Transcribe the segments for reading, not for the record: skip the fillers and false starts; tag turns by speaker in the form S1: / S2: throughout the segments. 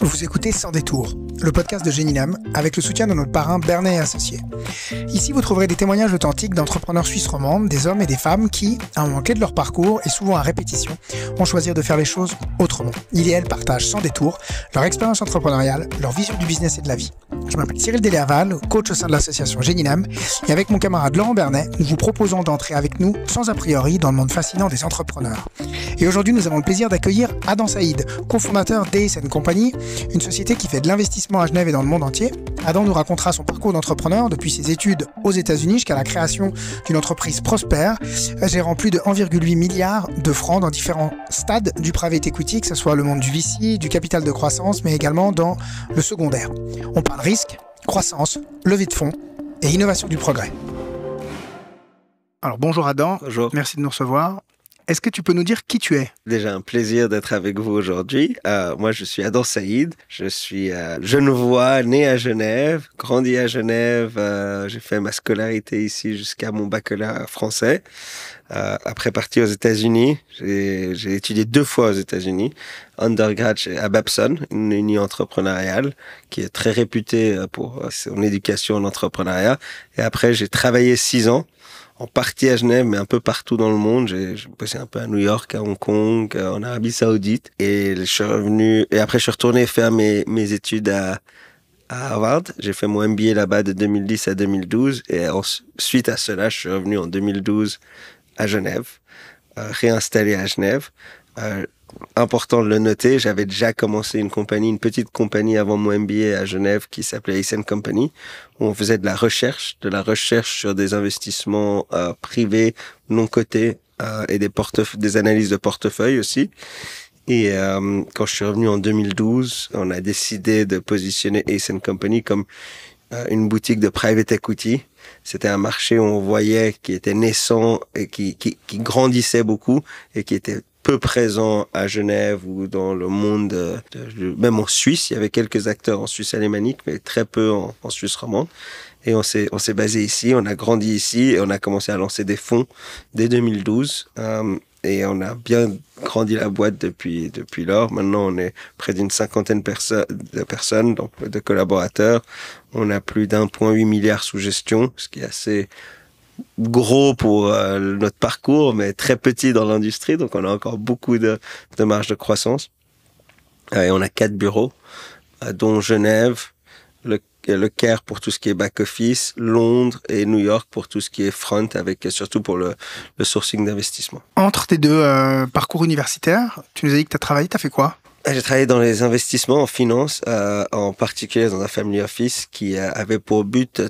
S1: Vous écoutez Sans détour, le podcast de Géninam, avec le soutien de notre parrain Bernet et Associés. Ici, vous trouverez des témoignages authentiques d'entrepreneurs suisses romandes, des hommes et des femmes qui, à un moment clé de leur parcours et souvent à répétition, ont choisi de faire les choses autrement. Ils et elles partagent sans détour leur expérience entrepreneuriale, leur vision du business et de la vie. Je m'appelle Cyril Delerval, coach au sein de l'association Géninam, et avec mon camarade Laurent Bernet, nous vous proposons d'entrer avec nous, sans a priori, dans le monde fascinant des entrepreneurs. Et aujourd'hui, nous avons le plaisir d'accueillir Adam Saïd, cofondateur d'Ace & Company, une société qui fait de l'investissement à Genève et dans le monde entier. Adam nous racontera son parcours d'entrepreneur depuis ses études aux États-Unis jusqu'à la création d'une entreprise prospère, gérant plus de 1,8 milliard de francs dans différents stades du private equity, que ce soit le monde du VC, du capital de croissance, mais également dans le secondaire. On parle risque, croissance, levée de fonds et innovation du progrès. Alors bonjour Adam,
S2: Bonjour.
S1: Merci de nous recevoir. Est-ce que tu peux nous dire qui tu es ?
S2: Déjà un plaisir d'être avec vous aujourd'hui. Moi, je suis Adam Saïd. Je suis genevois, né à Genève, grandi à Genève. J'ai fait ma scolarité ici jusqu'à mon baccalauréat français. Après parti aux États-Unis, j'ai étudié 2 fois aux États-Unis. Undergrad à Babson, une uni entrepreneuriale qui est très réputée pour son éducation en entrepreneuriat. Et après, j'ai travaillé 6 ans. En partie à Genève, mais un peu partout dans le monde. J'ai bossé un peu à New York, à Hong Kong, en Arabie Saoudite. Et je suis revenu, et après je suis retourné faire mes études à Harvard. J'ai fait mon MBA là-bas de 2010 à 2012. Et suite à cela, je suis revenu en 2012 à Genève, réinstallé à Genève. Important de le noter, j'avais déjà commencé une petite compagnie avant mon MBA à Genève qui s'appelait Ace & Company, où on faisait de la recherche sur des investissements privés, non cotés, et des analyses de portefeuille aussi. Et quand je suis revenu en 2012, on a décidé de positionner Ace & Company comme une boutique de private equity. C'était un marché où on voyait qui était naissant et qui grandissait beaucoup et qui était peu présent à Genève ou dans le monde, même en Suisse. Il y avait quelques acteurs en Suisse alémanique, mais très peu en Suisse romande. Et on s'est basé ici, on a grandi ici et on a commencé à lancer des fonds dès 2012. Et on a bien grandi la boîte depuis lors. Maintenant, on est près d'une 50aine de personnes, donc de collaborateurs. On a plus d'1,8 milliard sous gestion, ce qui est assez gros pour notre parcours, mais très petit dans l'industrie. Donc, on a encore beaucoup de marge de croissance. Et on a 4 bureaux, dont Genève, le Caire pour tout ce qui est back-office, Londres et New York pour tout ce qui est front, avec surtout pour le sourcing d'investissement.
S1: Entre tes deux parcours universitaires, tu nous as dit que tu as travaillé, tu as fait quoi ?
S2: J'ai travaillé dans les investissements en finance, en particulier dans un family office qui avait pour but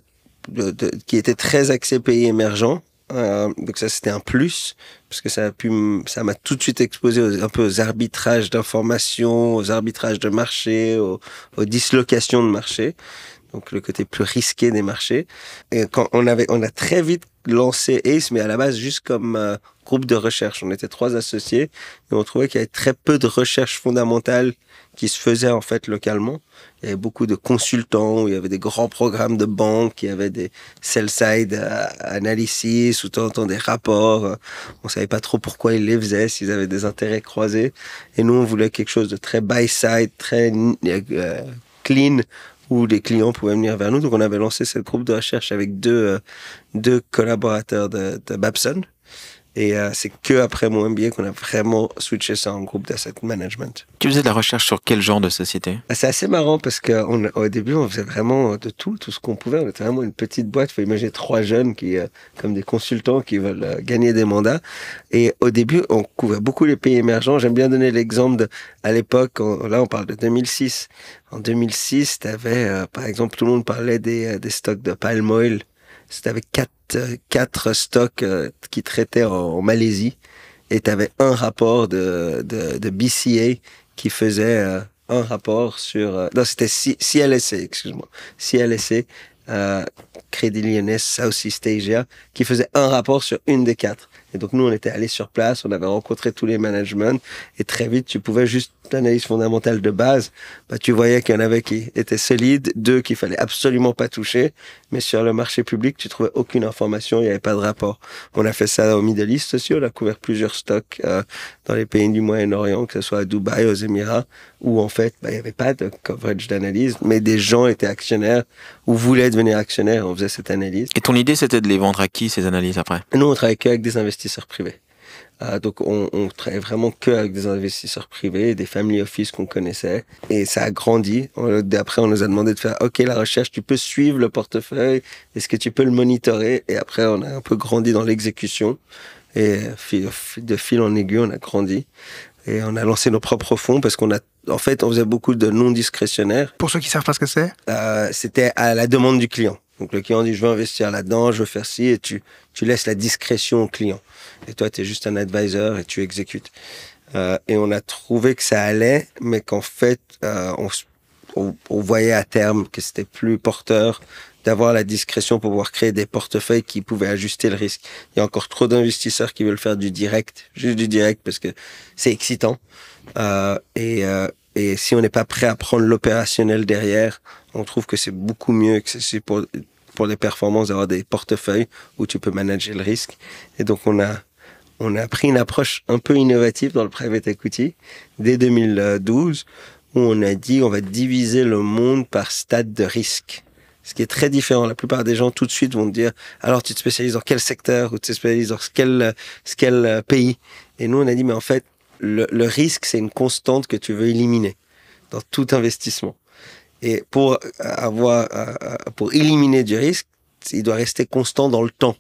S2: qui était très axé pays émergents. Donc ça, c'était un plus, parce que ça m'a tout de suite exposé un peu aux arbitrages d'informations, aux arbitrages de marché, aux dislocations de marché. Donc le côté plus risqué des marchés. Et quand on a très vite lancé Ace, mais à la base juste comme groupe de recherche. On était 3 associés et on trouvait qu'il y avait très peu de recherche fondamentale qui se faisait en fait localement. Il y avait beaucoup de consultants, il y avait des grands programmes de banques, il y avait des sell-side analysis, ou de temps en temps des rapports. On savait pas trop pourquoi ils les faisaient, s'ils avaient des intérêts croisés. Et nous, on voulait quelque chose de très buy-side, très clean, où les clients pouvaient venir vers nous. Donc, on avait lancé ce groupe de recherche avec deux collaborateurs de Babson. Et c'est que après mon MBA qu'on a vraiment switché ça en groupe d'asset management.
S3: Tu faisais de la recherche sur quel genre de société ?
S2: C'est assez marrant parce qu'au début, on faisait vraiment de tout ce qu'on pouvait. On était vraiment une petite boîte. Il faut imaginer 3 jeunes qui, comme des consultants qui veulent gagner des mandats. Et au début, on couvrait beaucoup les pays émergents. J'aime bien donner l'exemple à l'époque, là on parle de 2006. En 2006, t'avais, par exemple, tout le monde parlait des stocks de palm oil. C'était avec 4 stocks qui traitaient en Malaisie et tu avais un rapport de BCA qui faisait un rapport sur... non, c'était CLSA, excuse-moi. CLSA Crédit Lyonnais, Southeast Asia, qui faisait un rapport sur une des 4. Et donc, nous, on était allés sur place, on avait rencontré tous les managements, et très vite, tu pouvais juste l'analyse fondamentale de base, tu voyais qu'il y en avait qui étaient solides, 2 qu'il fallait absolument pas toucher, mais sur le marché public, tu trouvais aucune information, il n'y avait pas de rapport. On a fait ça au Middle East aussi, on a couvert plusieurs stocks dans les pays du Moyen-Orient, que ce soit à Dubaï, aux Émirats, où en fait, il n'y avait pas de coverage d'analyse, mais des gens étaient actionnaires ou voulaient devenir actionnaires, on faisait cette analyse.
S3: Et ton idée, c'était de les vendre à qui, ces analyses, après?
S2: Nous, on travaillait qu'avec des investisseurs privés. Donc, on travaillait vraiment qu'avec des investisseurs privés, des family office qu'on connaissait. Et ça a grandi. Après, on nous a demandé de faire, OK, la recherche, tu peux suivre le portefeuille. Est-ce que tu peux le monitorer? Et après, on a un peu grandi dans l'exécution. Et de fil en aiguille, on a grandi. Et on a lancé nos propres fonds parce en fait, on faisait beaucoup de non discrétionnaires.
S1: Pour ceux qui savent pas ce que c'est?
S2: C'était à la demande du client. Donc, le client dit, je veux investir là-dedans, je veux faire ci, et tu laisses la discrétion au client. Et toi, tu es juste un advisor et tu exécutes. Et on a trouvé que ça allait, mais qu'en fait, on voyait à terme que c'était plus porteur d'avoir la discrétion pour pouvoir créer des portefeuilles qui pouvaient ajuster le risque. Il y a encore trop d'investisseurs qui veulent faire du direct, juste du direct parce que c'est excitant. Et si on n'est pas prêt à prendre l'opérationnel derrière, on trouve que c'est beaucoup mieux que c'est pour les performances d'avoir des portefeuilles où tu peux manager le risque. Et donc, on a pris une approche un peu innovative dans le private equity dès 2012 où on a dit on va diviser le monde par stade de risque. Ce qui est très différent. La plupart des gens tout de suite vont te dire alors tu te spécialises dans quel secteur ou tu te spécialises dans quel pays. Et nous on a dit mais en fait le risque c'est une constante que tu veux éliminer dans tout investissement. Et pour éliminer du risque, il doit rester constant dans le temps.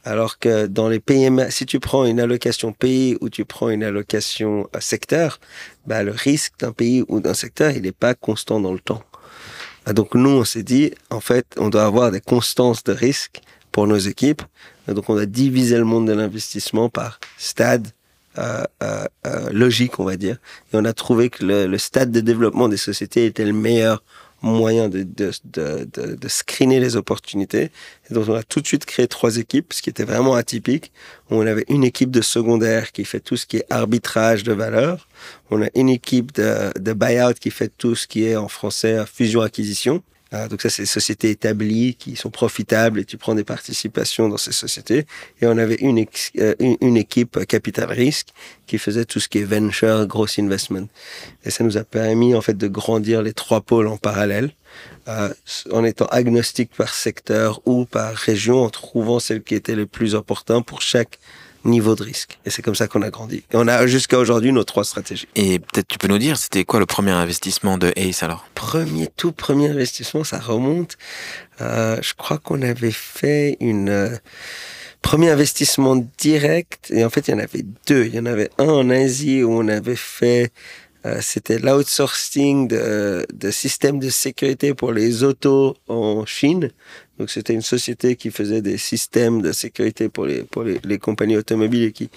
S2: Alors que dans les PMA, si tu prends une allocation pays ou tu prends une allocation secteur, le risque d'un pays ou d'un secteur, il n'est pas constant dans le temps. Donc nous, on s'est dit, en fait, on doit avoir des constances de risque pour nos équipes. Donc on a divisé le monde de l'investissement par stade logique, on va dire. Et on a trouvé que le stade de développement des sociétés était le meilleur moyen de screener les opportunités. Et donc, on a tout de suite créé 3 équipes, ce qui était vraiment atypique. On avait une équipe de secondaire qui fait tout ce qui est arbitrage de valeur. On a une équipe de buyout qui fait tout ce qui est en français fusion-acquisition. Donc ça, c'est des sociétés établies qui sont profitables et tu prends des participations dans ces sociétés. Et on avait une équipe capital risque qui faisait tout ce qui est venture, gross investment. Et ça nous a permis en fait de grandir les 3 pôles en parallèle, en étant agnostique par secteur ou par région, en trouvant celle qui était le plus opportun pour chaque niveau de risque. Et c'est comme ça qu'on a grandi. Et on a jusqu'à aujourd'hui nos 3 stratégies.
S3: Et peut-être tu peux nous dire, c'était quoi le premier investissement de Ace alors?
S2: Tout premier investissement, ça remonte. Je crois qu'on avait fait premier investissement direct. Et en fait, il y en avait 2. Il y en avait un en Asie où on avait fait c'était l'outsourcing de systèmes de sécurité pour les autos en Chine. Donc, c'était une société qui faisait des systèmes de sécurité pour les compagnies automobiles et qui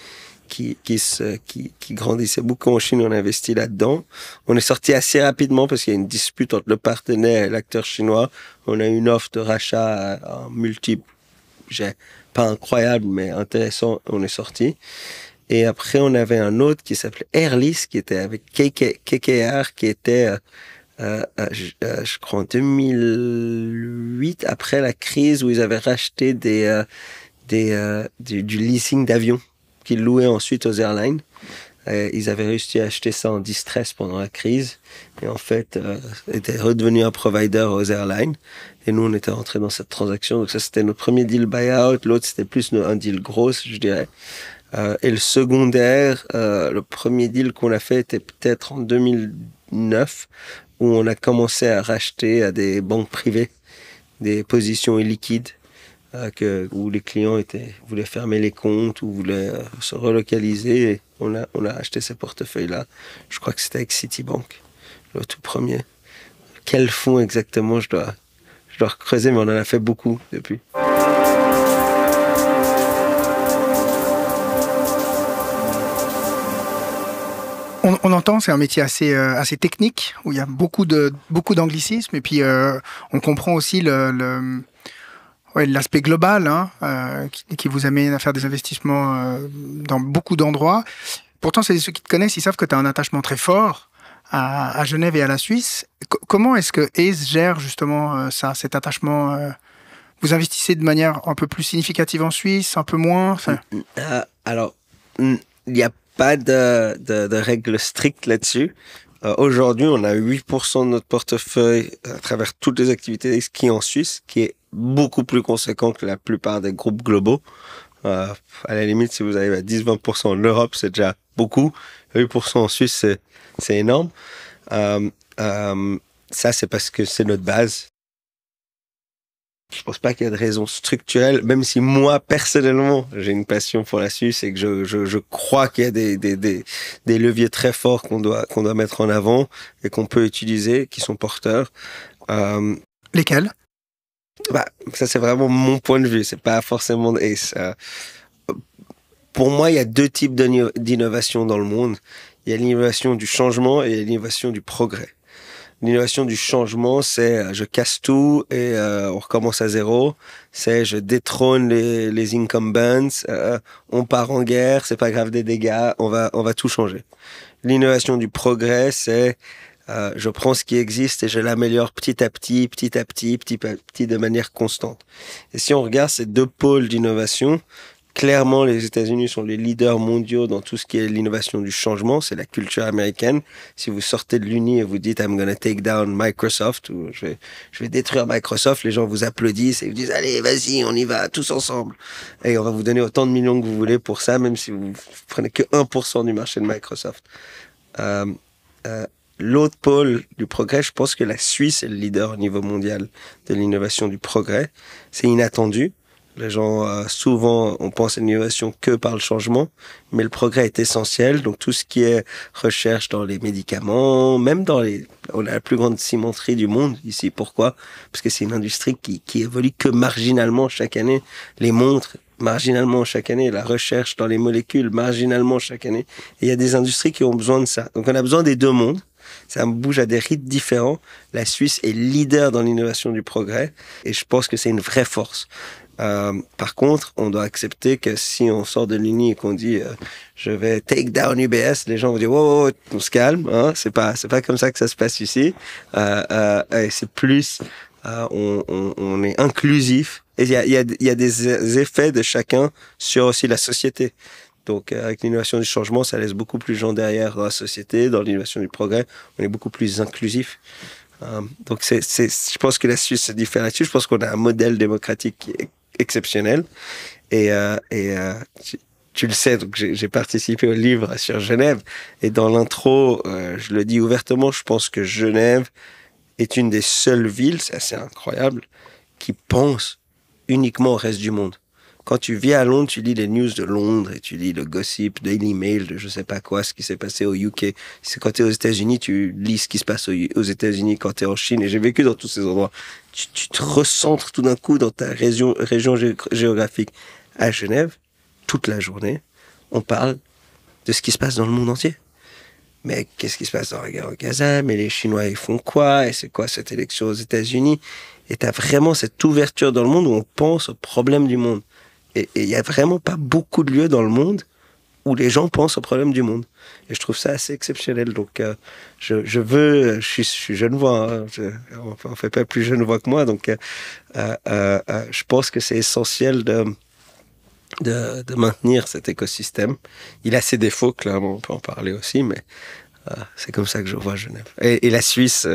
S2: grandissait beaucoup en Chine. On a investi là-dedans. On est sorti assez rapidement parce qu'il y a une dispute entre le partenaire et l'acteur chinois. On a une offre de rachat en multiple, pas incroyable, mais intéressant. On est sorti. Et après, on avait un autre qui s'appelait Airlist, qui était avec KKR, qui était, je crois, en 2008, après la crise où ils avaient racheté du leasing d'avions qu'ils louaient ensuite aux airlines. Ils avaient réussi à acheter ça en distress pendant la crise. Et en fait, étaient redevenus un provider aux airlines. Et nous, on était rentrés dans cette transaction. Donc ça, c'était notre premier deal buyout. L'autre, c'était plus un deal gros, je dirais. Et le secondaire, le premier deal qu'on a fait était peut-être en 2009, où on a commencé à racheter à des banques privées des positions illiquides, où les clients voulaient fermer les comptes ou voulaient se relocaliser. Et on a acheté ces portefeuilles-là. Je crois que c'était avec Citibank, le tout premier. Quel fonds exactement, je dois creuser, mais on en a fait beaucoup depuis.
S1: On entend, c'est un métier assez technique, où il y a beaucoup d'anglicisme, et puis on comprend aussi ouais, l'aspect global hein, qui vous amène à faire des investissements dans beaucoup d'endroits. Pourtant, c'est ceux qui te connaissent, ils savent que tu as un attachement très fort à Genève et à la Suisse. Comment est-ce que Ace gère justement cet attachement vous investissez de manière un peu plus significative en Suisse, un peu moins
S2: Alors, il n'y a pas de règles strictes là-dessus. Aujourd'hui, on a 8% de notre portefeuille à travers toutes les activités qui est en Suisse, qui est beaucoup plus conséquent que la plupart des groupes globaux. À la limite, si vous arrivez à 10-20% en Europe, c'est déjà beaucoup. 8% en Suisse, c'est énorme. Ça, c'est parce que c'est notre base. Je pense pas qu'il y a de raison structurelle, même si moi, personnellement, j'ai une passion pour la Suisse et que je crois qu'il y a des leviers très forts qu'on doit mettre en avant et qu'on peut utiliser, qui sont porteurs.
S1: Lesquels?
S2: Ça, c'est vraiment mon point de vue. C'est pas forcément Ace. Pour moi, il y a deux types d'innovation dans le monde. Il y a l'innovation du changement et l'innovation du progrès. L'innovation du changement, c'est je casse tout et on recommence à zéro. C'est je détrône les incumbents, on part en guerre, c'est pas grave des dégâts, on va tout changer. L'innovation du progrès, c'est je prends ce qui existe et je l'améliore petit à petit, de manière constante. Et si on regarde ces deux pôles d'innovation, clairement, les États-Unis sont les leaders mondiaux dans tout ce qui est l'innovation du changement. C'est la culture américaine. Si vous sortez de l'Uni et vous dites I'm gonna take down Microsoft ou je vais détruire Microsoft, les gens vous applaudissent et vous disent allez, vas-y, on y va tous ensemble. Et on va vous donner autant de millions que vous voulez pour ça, même si vous prenez que 1% du marché de Microsoft. L'autre pôle du progrès, je pense que la Suisse est le leader au niveau mondial de l'innovation du progrès. C'est inattendu. Les gens, souvent, on pense à l'innovation que par le changement, mais le progrès est essentiel. Donc, tout ce qui est recherche dans les médicaments, même on a la plus grande cimenterie du monde ici. Pourquoi? Parce que c'est une industrie qui évolue que marginalement chaque année. Les montres, marginalement chaque année. La recherche dans les molécules, marginalement chaque année. Et il y a des industries qui ont besoin de ça. Donc, on a besoin des deux mondes. Ça bouge à des rythmes différents. La Suisse est leader dans l'innovation du progrès. Et je pense que c'est une vraie force. Par contre, on doit accepter que si on sort de l'Uni et qu'on dit je vais take down UBS, les gens vont dire wow, on se calme, hein, c'est pas comme ça que ça se passe ici. C'est plus on est inclusif et il y a des effets de chacun sur aussi la société. Donc avec l'innovation du changement, ça laisse beaucoup plus de gens derrière dans la société. Dans l'innovation du progrès, on est beaucoup plus inclusif. Donc je pense que la Suisse se diffère là-dessus. Je pense qu'on a un modèle démocratique qui est exceptionnel. Et tu le sais, donc j'ai participé au livre sur Genève. Et dans l'intro, je le dis ouvertement, je pense que Genève est une des seules villes, c'est assez incroyable, qui pense uniquement au reste du monde. Quand tu vis à Londres, tu lis les news de Londres et tu lis le gossip, Daily Mail, de je sais pas quoi, ce qui s'est passé au UK. Quand tu es aux États-Unis, tu lis ce qui se passe aux États-Unis. Quand tu es en Chine, et j'ai vécu dans tous ces endroits, tu te recentres tout d'un coup dans ta région géographique. À Genève, toute la journée, on parle de ce qui se passe dans le monde entier. Mais qu'est-ce qui se passe dans la guerre au Gaza? Mais les Chinois, ils font quoi? Et c'est quoi cette élection aux États-Unis? Et tu as vraiment cette ouverture dans le monde où on pense aux problèmes du monde. Et il n'y a vraiment pas beaucoup de lieux dans le monde où les gens pensent aux problèmes du monde. Et je trouve ça assez exceptionnel. Donc, je suis genevois, hein, on fait pas plus genevois que moi. Donc, je pense que c'est essentiel de maintenir cet écosystème. Il a ses défauts, clairement, on peut en parler aussi, mais c'est comme ça que je vois Genève. Et la Suisse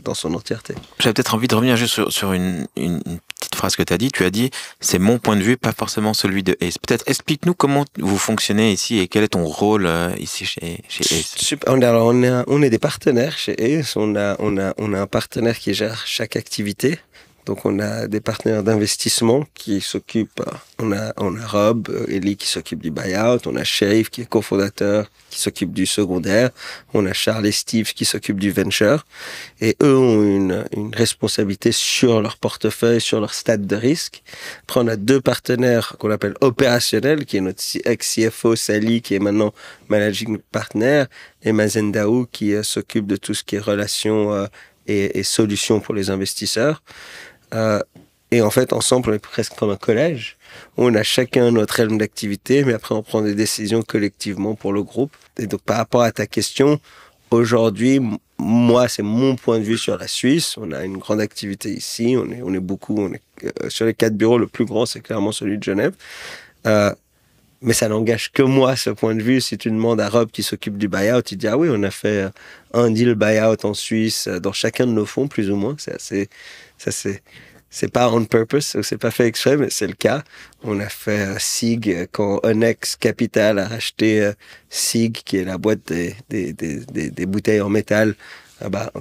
S2: dans son entièreté.
S3: J'avais peut-être envie de revenir juste sur une petite phrase que tu as dit. Tu as dit, c'est mon point de vue, pas forcément celui de Ace. Peut-être explique-nous comment vous fonctionnez ici et quel est ton rôle ici chez Ace.
S2: Alors, on est des partenaires chez Ace. On a un partenaire qui gère chaque activité. Donc, on a des partenaires d'investissement qui s'occupent. On a Rob, Eli qui s'occupe du buyout. On a Sheriff qui est cofondateur, qui s'occupe du secondaire. On a Charles et Steve qui s'occupent du venture. Et eux ont une responsabilité sur leur portefeuille, sur leur stade de risque. Après, on a deux partenaires qu'on appelle opérationnels, qui est notre ex-CFO Sally, qui est maintenant managing partner, et Mazen Daou qui s'occupe de tout ce qui est relations et solutions pour les investisseurs. Et en fait, ensemble, on est presque comme un collège. On a chacun notre realm d'activité, mais après, on prend des décisions collectivement pour le groupe. Et donc, par rapport à ta question, aujourd'hui, moi, c'est mon point de vue sur la Suisse. On a une grande activité ici. On est beaucoup. On est, sur les 4 bureaux, le plus grand, c'est clairement celui de Genève. Mais ça n'engage que moi, ce point de vue. Si tu demandes à Rob qui s'occupe du buyout, il dit, ah oui, on a fait un deal buyout en Suisse dans chacun de nos fonds, plus ou moins. C'est pas on purpose, c'est pas fait exprès, mais c'est le cas. On a fait SIG quand Onex Capital a racheté SIG, qui est la boîte des bouteilles en métal.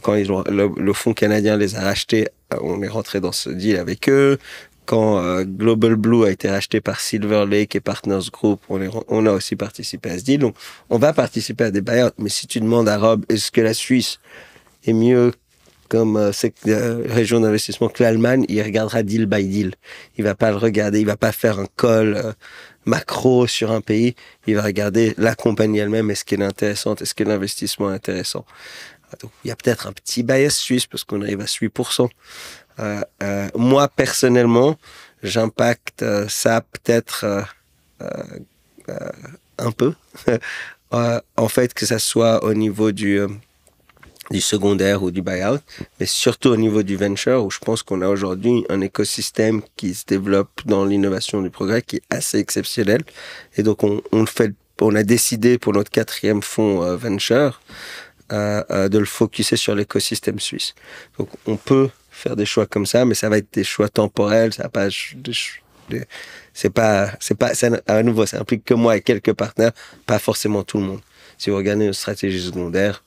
S2: Quand le fonds canadien les a rachetés, on est rentré dans ce deal avec eux. Quand Global Blue a été racheté par Silver Lake et Partners Group, on a aussi participé à ce deal. Donc, on va participer à des buyouts. Mais si tu demandes à Rob, est-ce que la Suisse est mieux comme région d'investissement que l'Allemagne, il regardera deal by deal. Il va pas le regarder, il va pas faire un call macro sur un pays. Il va regarder la compagnie elle-même, est-ce qu'elle est intéressante, est-ce que l'investissement est intéressant. Donc, il y a peut-être un petit bias suisse parce qu'on arrive à 8%. Moi, personnellement, j'impacte ça peut-être un peu. En fait, que ça soit au niveau du secondaire ou du buyout, mais surtout au niveau du venture, où je pense qu'on a aujourd'hui un écosystème qui se développe dans l'innovation du progrès qui est assez exceptionnel. Et donc, on a décidé pour notre 4e fonds venture de le focuser sur l'écosystème suisse. Donc, on peut faire des choix comme ça, mais ça va être des choix temporels, ça va pas à nouveau, ça implique que moi et quelques partenaires, pas forcément tout le monde. Si vous regardez une stratégie secondaire,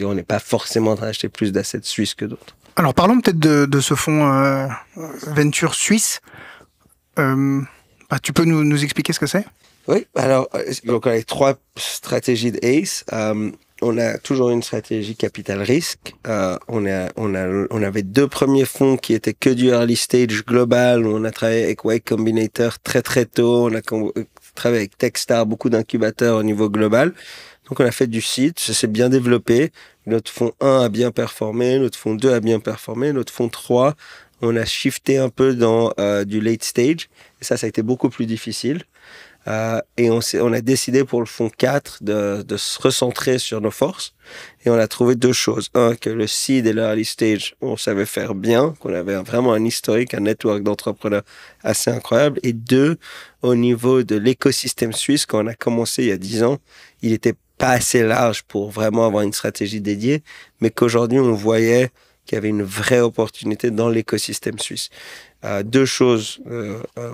S2: on n'est pas forcément en train d'acheter plus d'assets suisses que d'autres.
S1: Alors parlons peut-être de ce fonds Venture Suisse. Tu peux nous expliquer ce que c'est ?
S2: Oui, alors donc on a les 3 stratégies de ACE. On a toujours une stratégie capital risque. On avait 2 premiers fonds qui étaient que du early stage global. On a travaillé avec Y Combinator très très tôt. On a travaillé avec Techstar, beaucoup d'incubateurs au niveau global. Donc, on a fait du seed, ça s'est bien développé. Notre fonds 1 a bien performé, notre fonds 2 a bien performé, notre fonds 3, on a shifté un peu dans du late stage. Et ça a été beaucoup plus difficile. Et on a décidé pour le fonds 4 de se recentrer sur nos forces. Et on a trouvé 2 choses. Un, que le seed et le early stage, on savait faire bien, qu'on avait vraiment un historique, un network d'entrepreneurs assez incroyable. Et 2, au niveau de l'écosystème suisse, quand on a commencé il y a 10 ans, il était pas assez large pour vraiment avoir une stratégie dédiée, mais qu'aujourd'hui, on voyait qu'il y avait une vraie opportunité dans l'écosystème suisse. 2 choses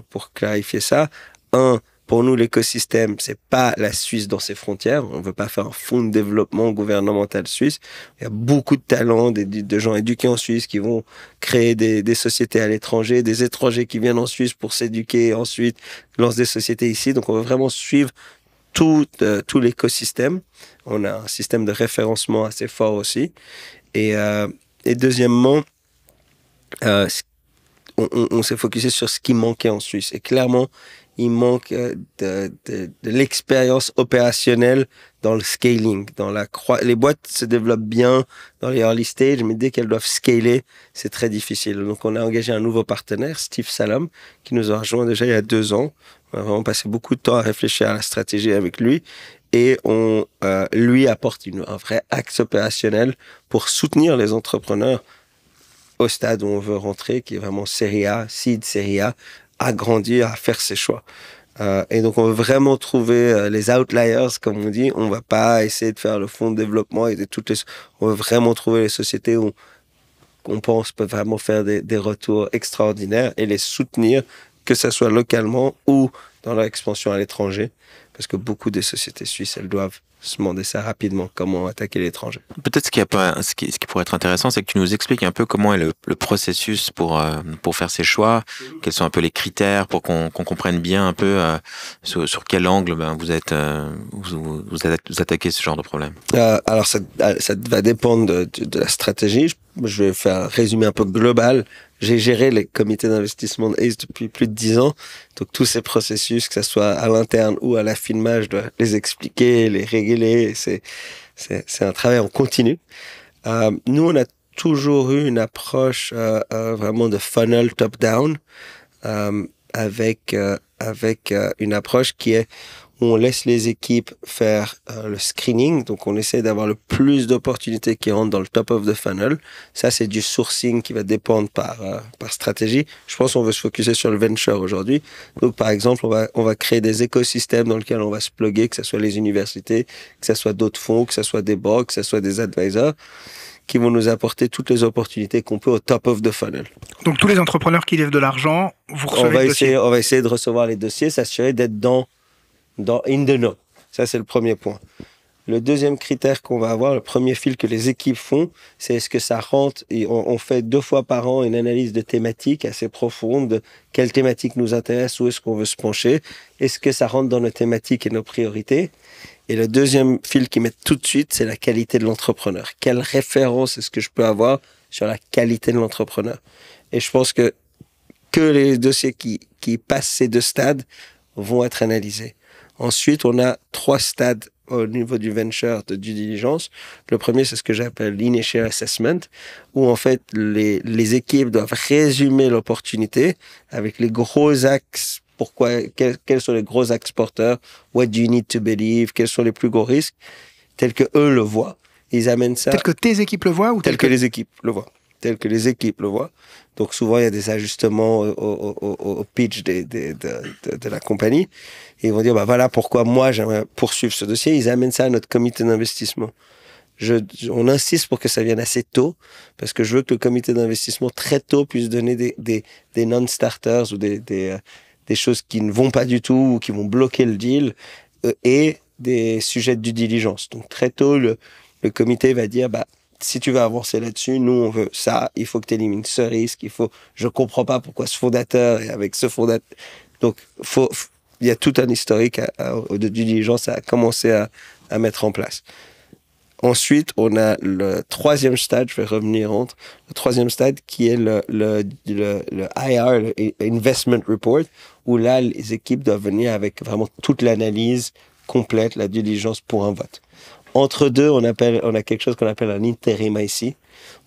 S2: pour clarifier ça. 1, pour nous, l'écosystème, c'est pas la Suisse dans ses frontières. On veut pas faire un fonds de développement gouvernemental suisse. Il y a beaucoup de talents, de gens éduqués en Suisse qui vont créer des sociétés à l'étranger, des étrangers qui viennent en Suisse pour s'éduquer et ensuite lancent des sociétés ici. Donc, on veut vraiment suivre tout l'écosystème. On a un système de référencement assez fort aussi. Et deuxièmement, on s'est focusé sur ce qui manquait en Suisse. Et clairement, il manque de l'expérience opérationnelle dans le scaling. Les boîtes se développent bien dans les early stage, mais dès qu'elles doivent scaler, c'est très difficile. Donc, on a engagé un nouveau partenaire, Steve Salam, qui nous a rejoint déjà il y a 2 ans. On a vraiment passé beaucoup de temps à réfléchir à la stratégie avec lui. Et on lui apporte un vrai axe opérationnel pour soutenir les entrepreneurs au stade où on veut rentrer, qui est vraiment série A, seed série A, à grandir, à faire ses choix. Et donc, on veut vraiment trouver les outliers, comme on dit. On va pas essayer de faire le fonds de développement et on veut vraiment trouver les sociétés où on pense peuvent vraiment faire des retours extraordinaires et les soutenir, que ce soit localement ou dans leur expansion à l'étranger. Parce que beaucoup des sociétés suisses, elles doivent se demander ça rapidement, comment attaquer l'étranger.
S3: Peut-être ce qui pourrait être intéressant, c'est que tu nous expliques un peu comment est le processus pour faire ses choix, quels sont un peu les critères pour qu'on comprenne bien un peu sur quel angle vous attaquez ce genre de problème.
S2: Alors ça va dépendre de la stratégie. Je vais faire un résumé un peu global. J'ai géré les comités d'investissement de ACE depuis plus de 10 ans. Donc, tous ces processus, que ce soit à l'interne ou à l'affinement, je dois les expliquer, les réguler. C'est un travail en continu. Nous, on a toujours eu une approche vraiment de funnel top-down avec une approche qui est où on laisse les équipes faire le screening. Donc, on essaie d'avoir le plus d'opportunités qui rentrent dans le top of the funnel. Ça, c'est du sourcing qui va dépendre par stratégie. Je pense qu'on veut se focuser sur le venture aujourd'hui. Donc, par exemple, on va créer des écosystèmes dans lesquels on va se plugger, que ce soit les universités, que ce soit d'autres fonds, que ce soit des banques, que ce soit des advisors, qui vont nous apporter toutes les opportunités qu'on peut au top of the funnel.
S1: Donc, tous les entrepreneurs qui lèvent de l'argent, vous recevez le dossier.
S2: On va essayer de recevoir les dossiers, s'assurer d'être dans in the know. Ça, c'est le premier point. Le deuxième critère qu'on va avoir, le premier fil que les équipes font, c'est est-ce que ça rentre, et on fait 2 fois par an une analyse de thématiques assez profonde, de quelle thématique nous intéresse, où est-ce qu'on veut se pencher, est-ce que ça rentre dans nos thématiques et nos priorités. Et le deuxième fil qui met tout de suite, c'est la qualité de l'entrepreneur. Quelle référence est-ce que je peux avoir sur la qualité de l'entrepreneur? Et je pense que les dossiers qui passent ces 2 stades vont être analysés. Ensuite, on a 3 stades au niveau du venture de due diligence. Le premier, c'est ce que j'appelle l'initial assessment, où en fait, les équipes doivent résumer l'opportunité avec les gros axes. Quels sont les gros axes porteurs? What do you need to believe? Quels sont les plus gros risques? Tels que eux le voient. Ils amènent ça.
S1: Tel que tes équipes le voient ou
S2: tel que les équipes le voient? Tel que les équipes le voient. Donc souvent, il y a des ajustements au pitch de la compagnie. Et ils vont dire, bah voilà pourquoi moi, j'aimerais poursuivre ce dossier. Ils amènent ça à notre comité d'investissement. On insiste pour que ça vienne assez tôt, parce que je veux que le comité d'investissement, très tôt, puisse donner des non-starters ou des choses qui ne vont pas du tout ou qui vont bloquer le deal et des sujets de due diligence. Donc très tôt, le comité va dire, bah, si tu veux avancer là-dessus, nous, on veut ça, il faut que tu élimines ce risque, je comprends pas pourquoi ce fondateur est avec ce fondateur. Donc, il y a tout un historique de due diligence à commencer à mettre en place. Ensuite, on a le 3e stade, je vais revenir le 3e stade qui est le IR, le Investment Report, où là, les équipes doivent venir avec vraiment toute l'analyse complète, la due diligence pour un vote. Entre deux, on a quelque chose qu'on appelle un interim IC,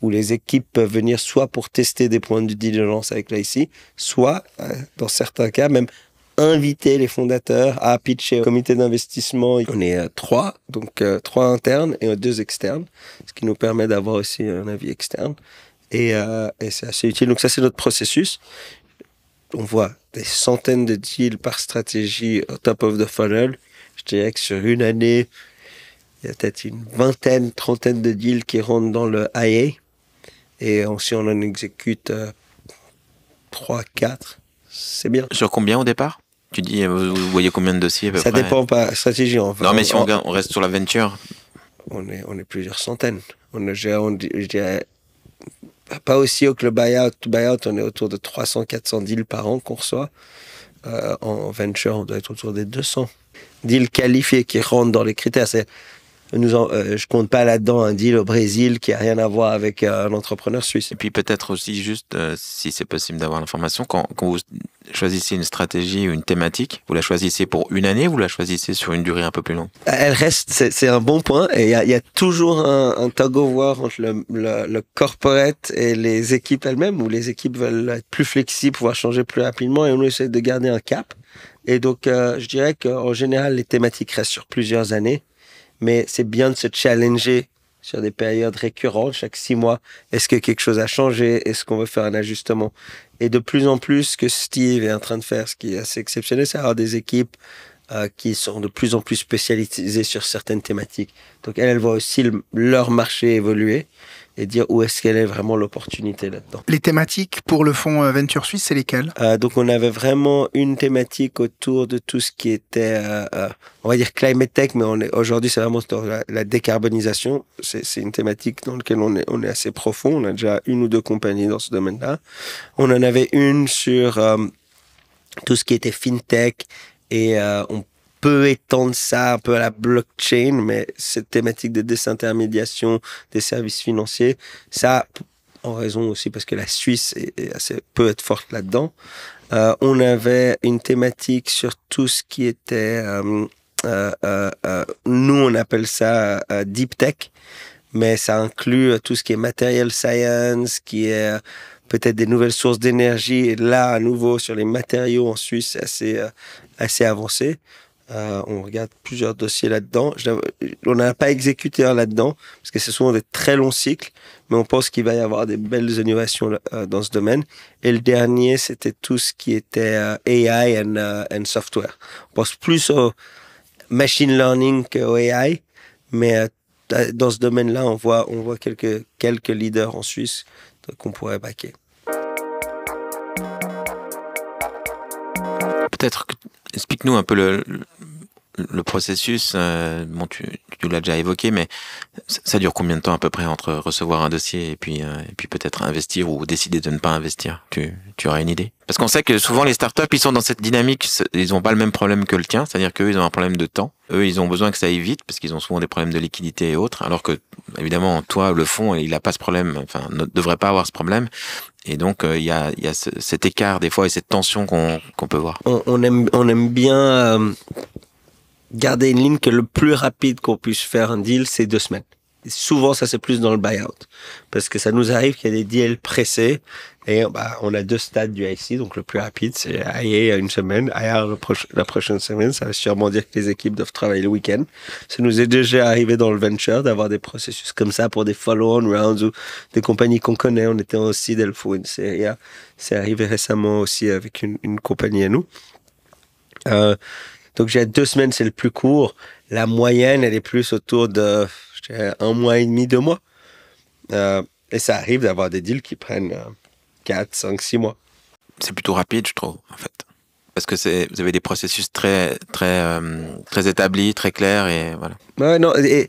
S2: où les équipes peuvent venir soit pour tester des points de due diligence avec l'IC, soit, dans certains cas, même inviter les fondateurs à pitcher au comité d'investissement. On est 3, donc 3 internes et 2 externes, ce qui nous permet d'avoir aussi un avis externe. Et c'est assez utile. Donc ça, c'est notre processus. On voit des centaines de deals par stratégie au top of the funnel. Je dirais que sur une année, il y a peut-être une vingtaine, trentaine de deals qui rentrent dans le IA. Et si on en exécute 3, 4, c'est bien.
S3: Sur combien au départ? Tu dis, vous voyez combien de dossiers à peu
S2: Ça
S3: près?
S2: dépend pas, stratégie.
S3: Non, mais si on reste sur la venture.
S2: On est plusieurs centaines. Je dirais, pas aussi haut que le buyout. Buyout, on est autour de 300, 400 deals par an qu'on reçoit. En venture, on doit être autour des 200 deals qualifiés qui rentrent dans les critères. Je compte pas là-dedans un deal au Brésil qui a rien à voir avec un entrepreneur suisse.
S3: Et puis peut-être aussi juste, si c'est possible d'avoir l'information, quand vous choisissez une stratégie ou une thématique, vous la choisissez pour une année ou vous la choisissez sur une durée un peu plus longue?
S2: Elle reste, c'est un bon point. Et il y a toujours un tug of war entre le corporate et les équipes elles-mêmes, où les équipes veulent être plus flexibles, pouvoir changer plus rapidement, et on essaie de garder un cap. Et donc, je dirais qu'en général, les thématiques restent sur plusieurs années. Mais c'est bien de se challenger sur des périodes récurrentes, chaque 6 mois. Est-ce que quelque chose a changé? Est-ce qu'on veut faire un ajustement? Et de plus en plus, ce que Steve est en train de faire, ce qui est assez exceptionnel, c'est avoir des équipes qui sont de plus en plus spécialisées sur certaines thématiques. Donc, elles voient aussi leur marché évoluer et dire où est-ce qu'elle est vraiment l'opportunité là-dedans.
S1: Les thématiques pour le fonds Venture Suisse, c'est lesquelles? Donc,
S2: on avait vraiment une thématique autour de tout ce qui était, on va dire climate tech, mais aujourd'hui, c'est vraiment sur la décarbonisation. C'est une thématique dans laquelle on est assez profond. On a déjà 1 ou 2 compagnies dans ce domaine-là. On en avait une sur tout ce qui était fintech et on peut étendre ça un peu à la blockchain, mais cette thématique de désintermédiation des services financiers, ça, en raison aussi parce que la Suisse peut être forte là-dedans. On avait une thématique sur tout ce qui était, nous on appelle ça deep tech, mais ça inclut tout ce qui est material science, qui est peut-être des nouvelles sources d'énergie. Et là, à nouveau, sur les matériaux en Suisse, c'est assez avancé. On regarde plusieurs dossiers là-dedans. On n'a pas exécuté un là-dedans, parce que c'est souvent des très longs cycles, mais on pense qu'il va y avoir des belles innovations dans ce domaine. Et le dernier, c'était tout ce qui était AI and software. On pense plus au machine learning qu'au AI, mais dans ce domaine-là, on voit quelques leaders en Suisse qu'on pourrait backer.
S3: Peut-être, explique-nous un peu le processus. Bon, tu l'as déjà évoqué, mais ça dure combien de temps à peu près entre recevoir un dossier et puis peut-être investir ou décider de ne pas investir? Tu aurais une idée? Parce qu'on sait que souvent les startups, ils sont dans cette dynamique, ils n'ont pas le même problème que le tien, c'est-à-dire qu'eux, ils ont un problème de temps. Eux, ils ont besoin que ça aille vite parce qu'ils ont souvent des problèmes de liquidité et autres, alors que, évidemment, toi, le fonds, il n'a pas ce problème, enfin, ne devrait pas avoir ce problème. Et donc, il y a cet écart, des fois, et cette tension qu'on peut voir.
S2: On aime bien garder une ligne que le plus rapide qu'on puisse faire un deal, c'est 2 semaines. Et souvent, ça, c'est plus dans le buyout. Parce que ça nous arrive qu'il y a des deals pressés. Et on a 2 stades du IC. Donc, le plus rapide, c'est IA 1 semaine. IA la prochaine semaine. Ça veut sûrement dire que les équipes doivent travailler le week-end. Ça nous est déjà arrivé dans le venture d'avoir des processus comme ça pour des follow-on rounds ou des compagnies qu'on connaît. On était aussi Delphi, une série A. C'est arrivé récemment aussi avec une compagnie à nous. Donc, j'ai 2 semaines, c'est le plus court. La moyenne, elle est plus autour de, je dirais, 1 mois et demi, 2 mois. Et ça arrive d'avoir des deals qui prennent 4, 5, 6 mois.
S3: C'est plutôt rapide, je trouve, en fait. Parce que vous avez des processus très très établis, très clairs, et voilà.
S2: Ouais, non, et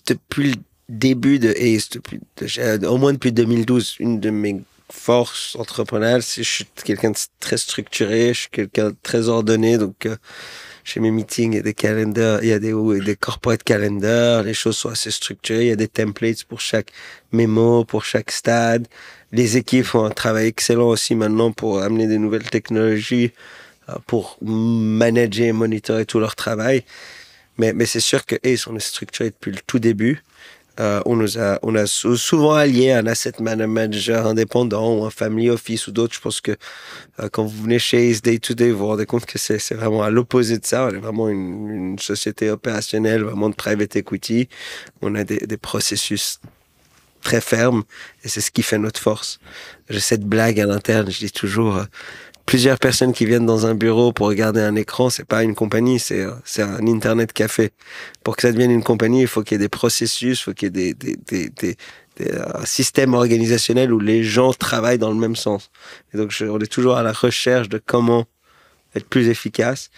S2: depuis le début de Ace, au moins depuis 2012, une de mes forces entrepreneuriales, c'est que je suis quelqu'un de très structuré, je suis quelqu'un de très ordonné, donc chez mes meetings, il y a des calendars, il y a des corporate calendars, les choses sont assez structurées, il y a des templates pour chaque mémo, pour chaque stade. Les équipes font un travail excellent aussi maintenant pour amener des nouvelles technologies, pour manager et monitorer tout leur travail. Mais c'est sûr que Ace, on est structuré depuis le tout début. On a souvent allié un asset manager indépendant ou un family office ou d'autres. Je pense que quand vous venez chez Ace Day to Day, vous vous rendez compte que c'est vraiment à l'opposé de ça. On est vraiment une société opérationnelle, vraiment de private equity. On a des processus très fermes et c'est ce qui fait notre force. J'ai cette blague à l'interne, je dis toujours... Plusieurs personnes qui viennent dans un bureau pour regarder un écran, c'est pas une compagnie, c'est un internet café. Pour que ça devienne une compagnie, il faut qu'il y ait des processus, il faut qu'il y ait un système organisationnel où les gens travaillent dans le même sens. Et donc, on est toujours à la recherche de comment être plus efficace.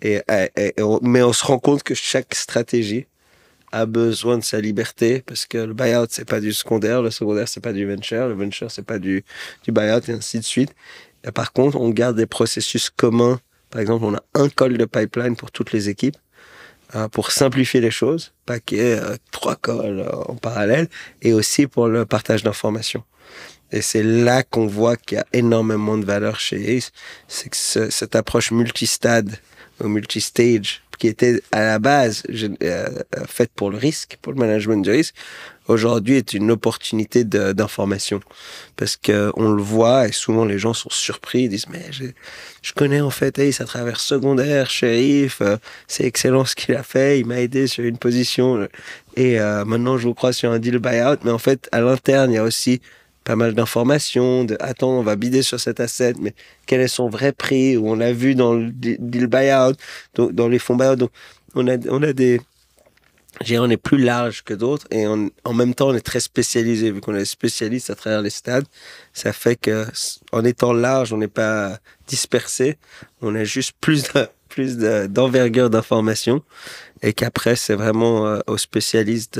S2: Mais on se rend compte que chaque stratégie a besoin de sa liberté, parce que le buyout, c'est pas du secondaire, le secondaire, c'est pas du venture, le venture, c'est pas du buyout, et ainsi de suite. Et par contre, on garde des processus communs. Par exemple, on a un call de pipeline pour toutes les équipes pour simplifier les choses, pas qu'il y ait 3 calls en parallèle, et aussi pour le partage d'informations. Et c'est là qu'on voit qu'il y a énormément de valeur chez Ace. C'est que cette approche multistade ou multistage, qui était à la base faite pour le risque, pour le management du risque, aujourd'hui est une opportunité d'information. Parce que on le voit et souvent les gens sont surpris, ils disent mais je connais en fait Ace à travers secondaire, shérif, c'est excellent ce qu'il a fait, il m'a aidé sur une position et maintenant je vous crois sur un deal buyout, mais en fait à l'interne il y a aussi pas mal d'informations, attends, on va bider sur cet asset, mais quel est son vrai prix, ou on l'a vu dans le deal buyout, donc, dans les fonds buyout, donc on a des, je dirais, on est plus large que d'autres, et en même temps on est très spécialisé, vu qu'on est spécialiste à travers les stades, ça fait que, en étant large, on n'est pas dispersé, on a juste plus d'envergure d'informations, et qu'après c'est vraiment aux spécialistes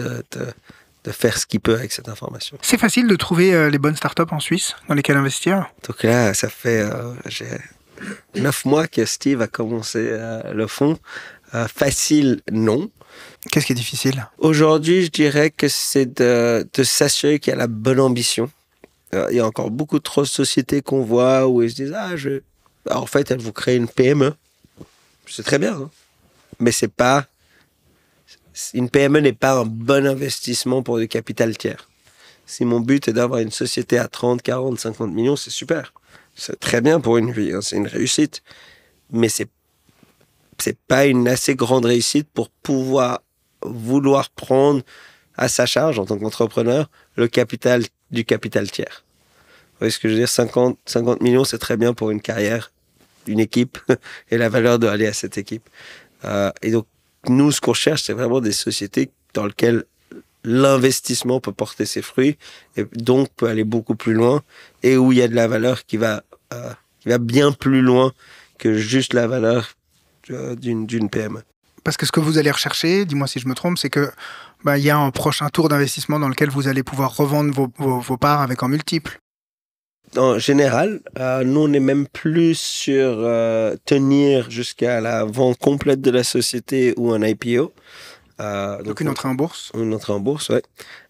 S2: de faire ce qu'il peut avec cette information.
S1: C'est facile de trouver les bonnes startups en Suisse dans lesquelles investir?
S2: Donc là, ça fait 9 mois que Steve a commencé le fonds. Facile, non.
S1: Qu'est-ce qui est difficile?
S2: Aujourd'hui, je dirais que c'est de s'assurer qu'il y a la bonne ambition. Il y a encore beaucoup trop de sociétés qu'on voit où ils se disent « en fait, elles vous créent une PME. » C'est très bien, hein. Mais c'est pas... une PME n'est pas un bon investissement pour du capital tiers. Si mon but est d'avoir une société à 30, 40, 50 millions, c'est super. C'est très bien pour une vie, hein, c'est une réussite. Mais c'est pas une assez grande réussite pour vouloir prendre à sa charge, en tant qu'entrepreneur, du capital tiers. Vous voyez ce que je veux dire? 50 millions, c'est très bien pour une carrière, une équipe, et la valeur doit aller à cette équipe. Et donc, nous, ce qu'on cherche, c'est vraiment des sociétés dans lesquelles l'investissement peut porter ses fruits et donc peut aller beaucoup plus loin et où il y a de la valeur qui va bien plus loin que juste la valeur d'une PME.
S1: Parce que ce que vous allez rechercher, dis-moi si je me trompe, c'est que il y a un prochain tour d'investissement dans lequel vous allez pouvoir revendre vos parts avec un multiple.
S2: En général, nous, on est même plus sur tenir jusqu'à la vente complète de la société ou un IPO.
S1: Donc une entrée en bourse.
S2: Une entrée en bourse, oui.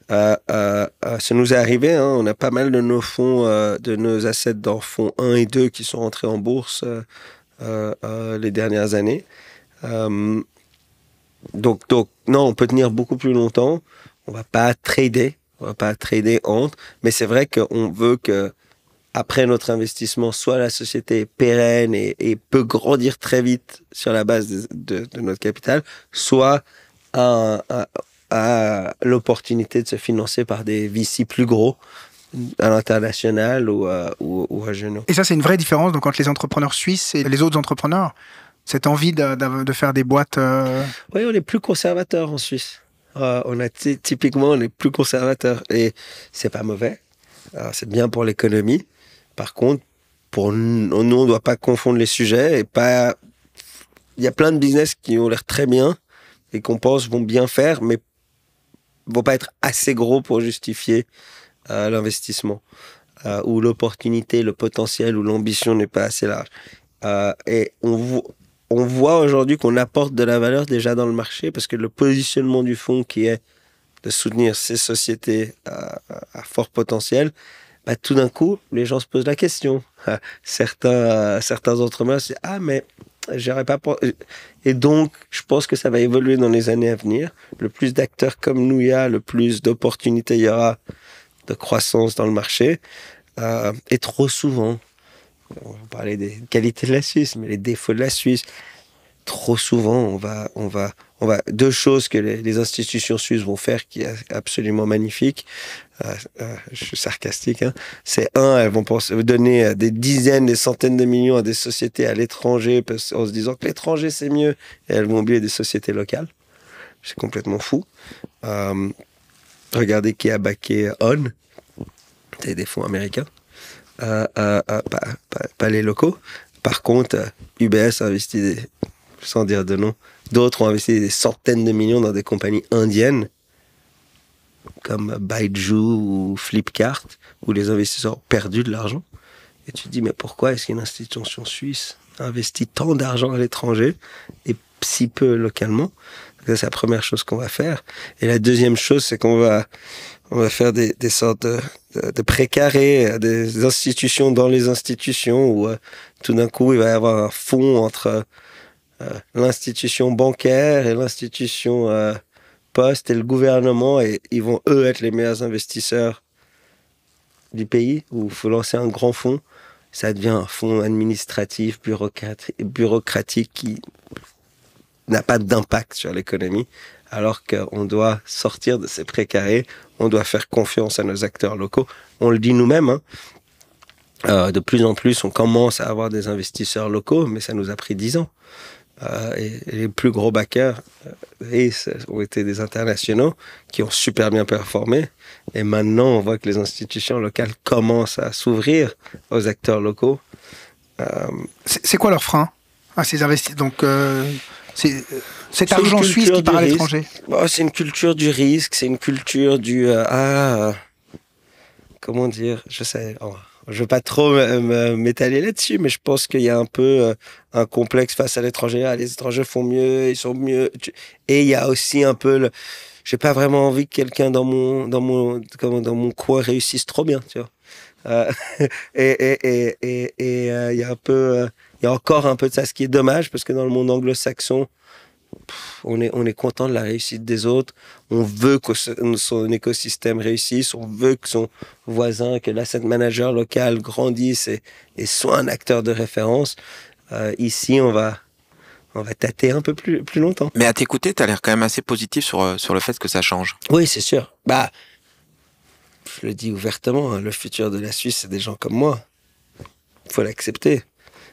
S2: Ça nous est arrivé, hein, on a pas mal de nos fonds, de nos assets dans fonds 1 et 2 qui sont rentrés en bourse les dernières années. Donc, non, on peut tenir beaucoup plus longtemps. On va pas trader entre, mais c'est vrai qu'on veut que après notre investissement, soit la société est pérenne et peut grandir très vite sur la base de notre capital, soit à l'opportunité de se financer par des VC plus gros à l'international ou à genoux.
S1: Et ça, c'est une vraie différence donc, entre les entrepreneurs suisses et les autres entrepreneurs? Cette envie de faire des boîtes...
S2: Oui, on est plus conservateur en Suisse. Typiquement, on est plus conservateur. Et c'est pas mauvais. C'est bien pour l'économie. Par contre, pour nous, on ne doit pas confondre les sujets. Il y a plein de business qui ont l'air très bien et qu'on pense vont bien faire, mais vont pas être assez gros pour justifier l'investissement. Ou l'opportunité, le potentiel ou l'ambition n'est pas assez large. Et on voit aujourd'hui qu'on apporte de la valeur déjà dans le marché parce que le positionnement du fonds qui est de soutenir ces sociétés à fort potentiel, tout d'un coup, les gens se posent la question. Certains entrepreneurs se disent « Ah, mais j'aurais pas... » Et donc, je pense que ça va évoluer dans les années à venir. Le plus d'acteurs comme nous il y a, le plus d'opportunités il y aura de croissance dans le marché. Et trop souvent, on va parler des qualités de la Suisse, mais les défauts de la Suisse, trop souvent, on va deux choses que les institutions suisses vont faire qui est absolument magnifique. Je suis sarcastique, hein. C'est elles vont donner des dizaines, des centaines de millions à des sociétés à l'étranger en se disant que l'étranger c'est mieux et elles vont oublier des sociétés locales. C'est complètement fou. Regardez qui a backé On. C'est des fonds américains. Pas les locaux. Par contre, UBS a investi sans dire de nom, d'autres ont investi des centaines de millions dans des compagnies indiennes comme Baidu ou Flipkart, où les investisseurs ont perdu de l'argent. Et tu te dis, mais pourquoi est-ce qu'une institution suisse investit tant d'argent à l'étranger et si peu localement? Donc ça, c'est la première chose qu'on va faire. Et la deuxième chose, c'est qu'on va faire des sortes de précarés, des institutions dans les institutions, où tout d'un coup, il va y avoir un fonds entre l'institution bancaire et l'institution poste et le gouvernement, et ils vont, eux, être les meilleurs investisseurs du pays, où il faut lancer un grand fonds. Ça devient un fonds administratif, bureaucratique qui n'a pas d'impact sur l'économie, alors qu'on doit sortir de ces précarés, on doit faire confiance à nos acteurs locaux. On le dit nous-mêmes, hein. De plus en plus, on commence à avoir des investisseurs locaux, mais ça nous a pris 10 ans. Et les plus gros backers ont été des internationaux qui ont super bien performé. Et maintenant, on voit que les institutions locales commencent à s'ouvrir aux acteurs locaux.
S1: C'est quoi leur frein à ces investissements? Donc, cet argent suisse qui part à l'étranger.
S2: C'est une culture du risque, c'est une culture du... comment dire? Je sais... Je veux pas trop m'étaler là-dessus, mais je pense qu'il y a un peu un complexe face à l'étranger. Ah, les étrangers font mieux, ils sont mieux. Et il y a aussi un peu j'ai pas vraiment envie que quelqu'un dans mon coin réussisse trop bien, tu vois. Et il y a encore un peu de ça, ce qui est dommage, parce que dans le monde anglo-saxon, on est content de la réussite des autres. On veut que son écosystème réussisse. On veut que son voisin, que l'asset manager local grandisse et soit un acteur de référence. Ici, on va tâter un peu plus longtemps.
S3: Mais à t'écouter, tu as l'air quand même assez positif sur le fait que ça change.
S2: Oui, c'est sûr. Je le dis ouvertement, le futur de la Suisse, c'est des gens comme moi. Il faut l'accepter.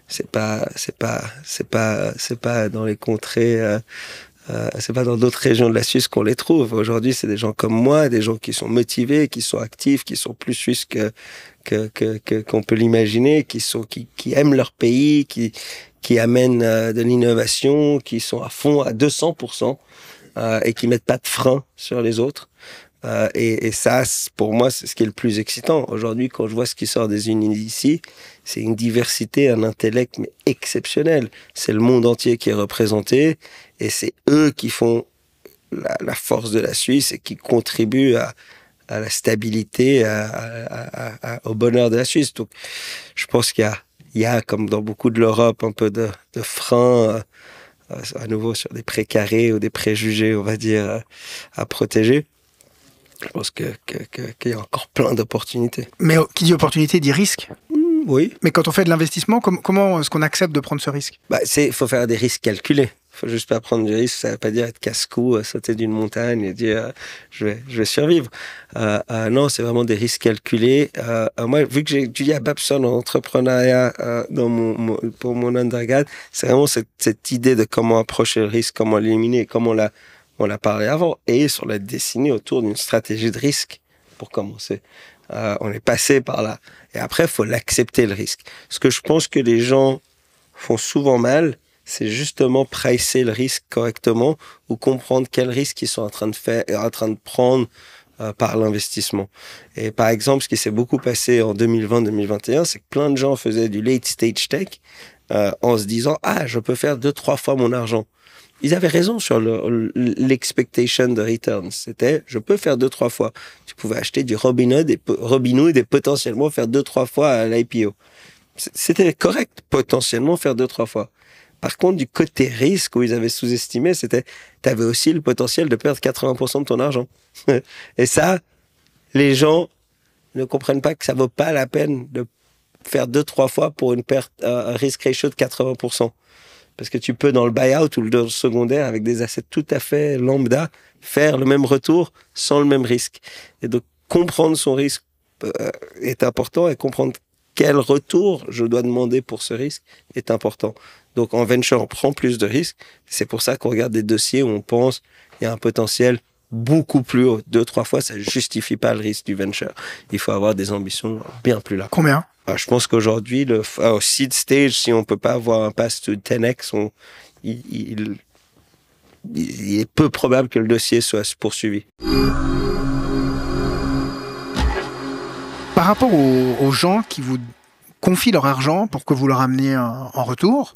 S2: C'est pas dans les contrées, c'est pas dans d'autres régions de la Suisse qu'on les trouve. Aujourd'hui, c'est des gens comme moi, des gens qui sont motivés, qui sont actifs, qui sont plus suisses qu'on peut l'imaginer, qui aiment leur pays, qui amènent de l'innovation, qui sont à fond à 200%, et qui mettent pas de frein sur les autres. Et ça, pour moi, c'est ce qui est le plus excitant. Aujourd'hui, quand je vois ce qui sort des unis d'ici, c'est une diversité, un intellect mais exceptionnel. C'est le monde entier qui est représenté et c'est eux qui font la force de la Suisse et qui contribuent à la stabilité, au bonheur de la Suisse. Donc, je pense qu'il y a, comme dans beaucoup de l'Europe, un peu de frein, à nouveau sur des précarés ou des préjugés, on va dire, à protéger. Je pense qu'il y a encore plein d'opportunités.
S1: Mais qui dit opportunité dit risque.
S2: Oui.
S1: Mais quand on fait de l'investissement, comment est-ce qu'on accepte de prendre ce risque?
S2: Faut faire des risques calculés. Faut juste pas prendre du risque. Ça veut pas dire être casse-cou, sauter d'une montagne et dire je vais survivre. Non, c'est vraiment des risques calculés. Moi, vu que j'ai étudié à Babson en entrepreneuriat pour mon undergrad, c'est vraiment cette idée de comment approcher le risque, comment l'éliminer, comment on l'a parlé avant, et sur la dessinée autour d'une stratégie de risque pour commencer. On est passé par là. Et après, il faut l'accepter, le risque. Ce que je pense que les gens font souvent mal, c'est justement pricer le risque correctement ou comprendre quel risque ils sont en train de prendre par l'investissement. Et par exemple, ce qui s'est beaucoup passé en 2020-2021, c'est que plein de gens faisaient du late stage tech en se disant « Ah, je peux faire 2-3 fois mon argent ». Ils avaient raison sur l'expectation de return. C'était, je peux faire 2-3 fois. Tu pouvais acheter du Robinhood et potentiellement faire 2-3 fois à l'IPO. C'était correct, potentiellement faire 2-3 fois. Par contre, du côté risque, où ils avaient sous-estimé, c'était, tu avais aussi le potentiel de perdre 80% de ton argent. Et ça, les gens ne comprennent pas que ça vaut pas la peine de faire 2-3 fois pour une perte, un risk ratio de 80%. Parce que tu peux, dans le buyout ou le secondaire, avec des assets tout à fait lambda, faire le même retour sans le même risque. Et donc, comprendre son risque est important et comprendre quel retour je dois demander pour ce risque est important. Donc, en venture, on prend plus de risques. C'est pour ça qu'on regarde des dossiers où on pense qu'il y a un potentiel beaucoup plus haut. 2-3 fois, ça justifie pas le risque du venture. Il faut avoir des ambitions bien plus larges.
S1: Combien?
S2: Je pense qu'aujourd'hui, au seed stage, si on peut pas avoir un pass to 10x, il est peu probable que le dossier soit poursuivi.
S1: Par rapport aux gens qui vous confient leur argent pour que vous leur ameniez en retour,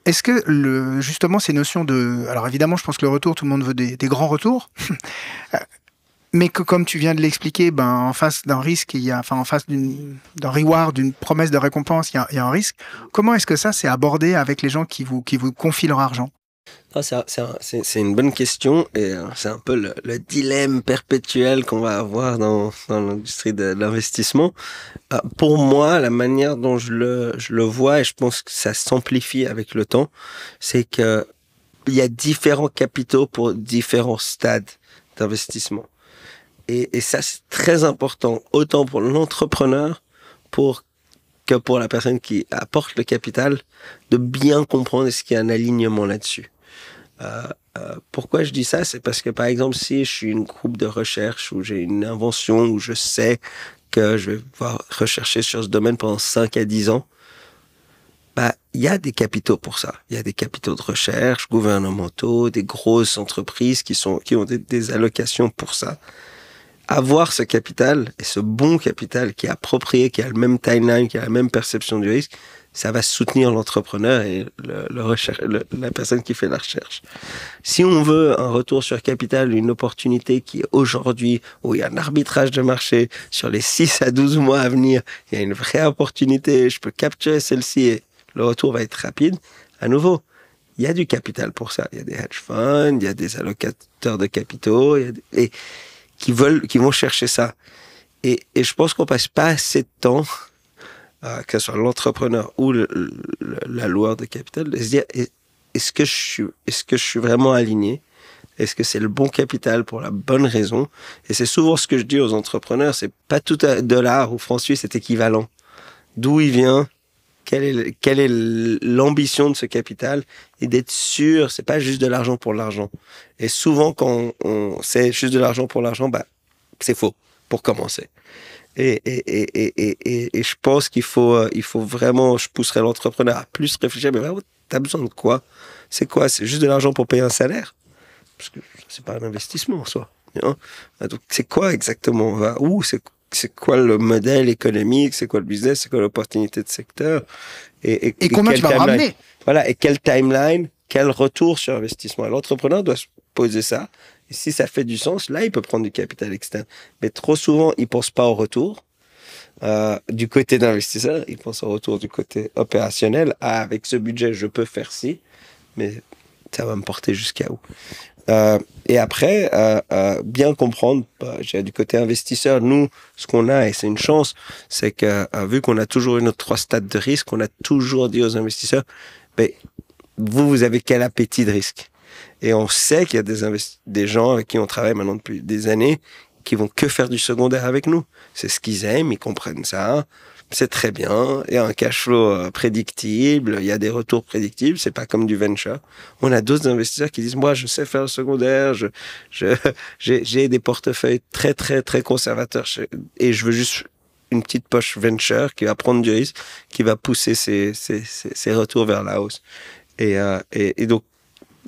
S1: est-ce que justement ces notions de... Alors évidemment, je pense que le retour, tout le monde veut des grands retours. Mais que, comme tu viens de l'expliquer, en face d'un risque, en face d'un reward, d'une promesse de récompense, il y a un risque. Comment est-ce que ça, c'est abordé avec les gens qui vous confient leur argent?
S2: C'est une bonne question et c'est un peu le dilemme perpétuel qu'on va avoir dans l'industrie de l'investissement. Pour moi, la manière dont je le vois, et je pense que ça s'amplifie avec le temps, c'est que il y a différents capitaux pour différents stades d'investissement. Et ça, c'est très important, autant pour l'entrepreneur que pour la personne qui apporte le capital, de bien comprendre est-ce qu'il y a un alignement là-dessus. Pourquoi je dis ça? C'est parce que, par exemple, si je suis une groupe de recherche où j'ai une invention, où je sais que je vais pouvoir rechercher sur ce domaine pendant 5 à 10 ans, il y a des capitaux pour ça. Il y a des capitaux de recherche, gouvernementaux, des grosses entreprises qui ont des allocations pour ça. Avoir ce capital, et ce bon capital qui est approprié, qui a le même timeline, qui a la même perception du risque, ça va soutenir l'entrepreneur et la personne qui fait la recherche. Si on veut un retour sur capital, une opportunité qui est aujourd'hui, où il y a un arbitrage de marché, sur les 6 à 12 mois à venir, il y a une vraie opportunité, je peux capturer celle-ci et le retour va être rapide, à nouveau, il y a du capital pour ça. Il y a des hedge funds, il y a des allocateurs de capitaux, et qui vont chercher ça. Et je pense qu'on passe pas assez de temps, que ce soit l'entrepreneur ou l'alloueur de capital, de se dire, est-ce que je suis vraiment aligné? Est-ce que c'est le bon capital pour la bonne raison? Et c'est souvent ce que je dis aux entrepreneurs, c'est pas tout dollar ou franc suisse est équivalent. D'où il vient? Quelle est l'ambition de ce capital? Et d'être sûr, c'est pas juste de l'argent pour l'argent. Et souvent, quand c'est juste de l'argent pour l'argent, bah, c'est faux, pour commencer. Et je pense qu'il faut vraiment, je pousserais l'entrepreneur à plus réfléchir, mais vraiment, t'as besoin de quoi? C'est quoi? C'est juste de l'argent pour payer un salaire? Parce que c'est pas un investissement en soi. Hein? Donc, c'est quoi exactement? C'est quoi le modèle économique? C'est quoi le business? C'est quoi l'opportunité de secteur?
S1: Et comment tu vas ramener?
S2: Voilà. Et quelle timeline? Quel retour sur investissement? L'entrepreneur doit se poser ça. Et si ça fait du sens, là, il peut prendre du capital externe. Mais trop souvent, il pense pas au retour. Du côté d'investisseur, il pense au retour du côté opérationnel. Ah, avec ce budget, je peux faire ci. Mais ça va me porter jusqu'à où? Et après, bien comprendre, du côté investisseur, nous, ce qu'on a, et c'est une chance, c'est que vu qu'on a toujours eu notre 3 stades de risque, on a toujours dit aux investisseurs, ben, vous avez quel appétit de risque? Et on sait qu'il y a des gens avec qui on travaille maintenant depuis des années qui vont que faire du secondaire avec nous. C'est ce qu'ils aiment, ils comprennent ça. C'est très bien, il y a un cash flow prédictible, il y a des retours prédictibles, c'est pas comme du venture. On a d'autres investisseurs qui disent, moi, je sais faire le secondaire, j'ai des portefeuilles très, très, très conservateurs et je veux juste une petite poche venture qui va prendre du risque, qui va pousser ses retours vers la hausse. Et donc,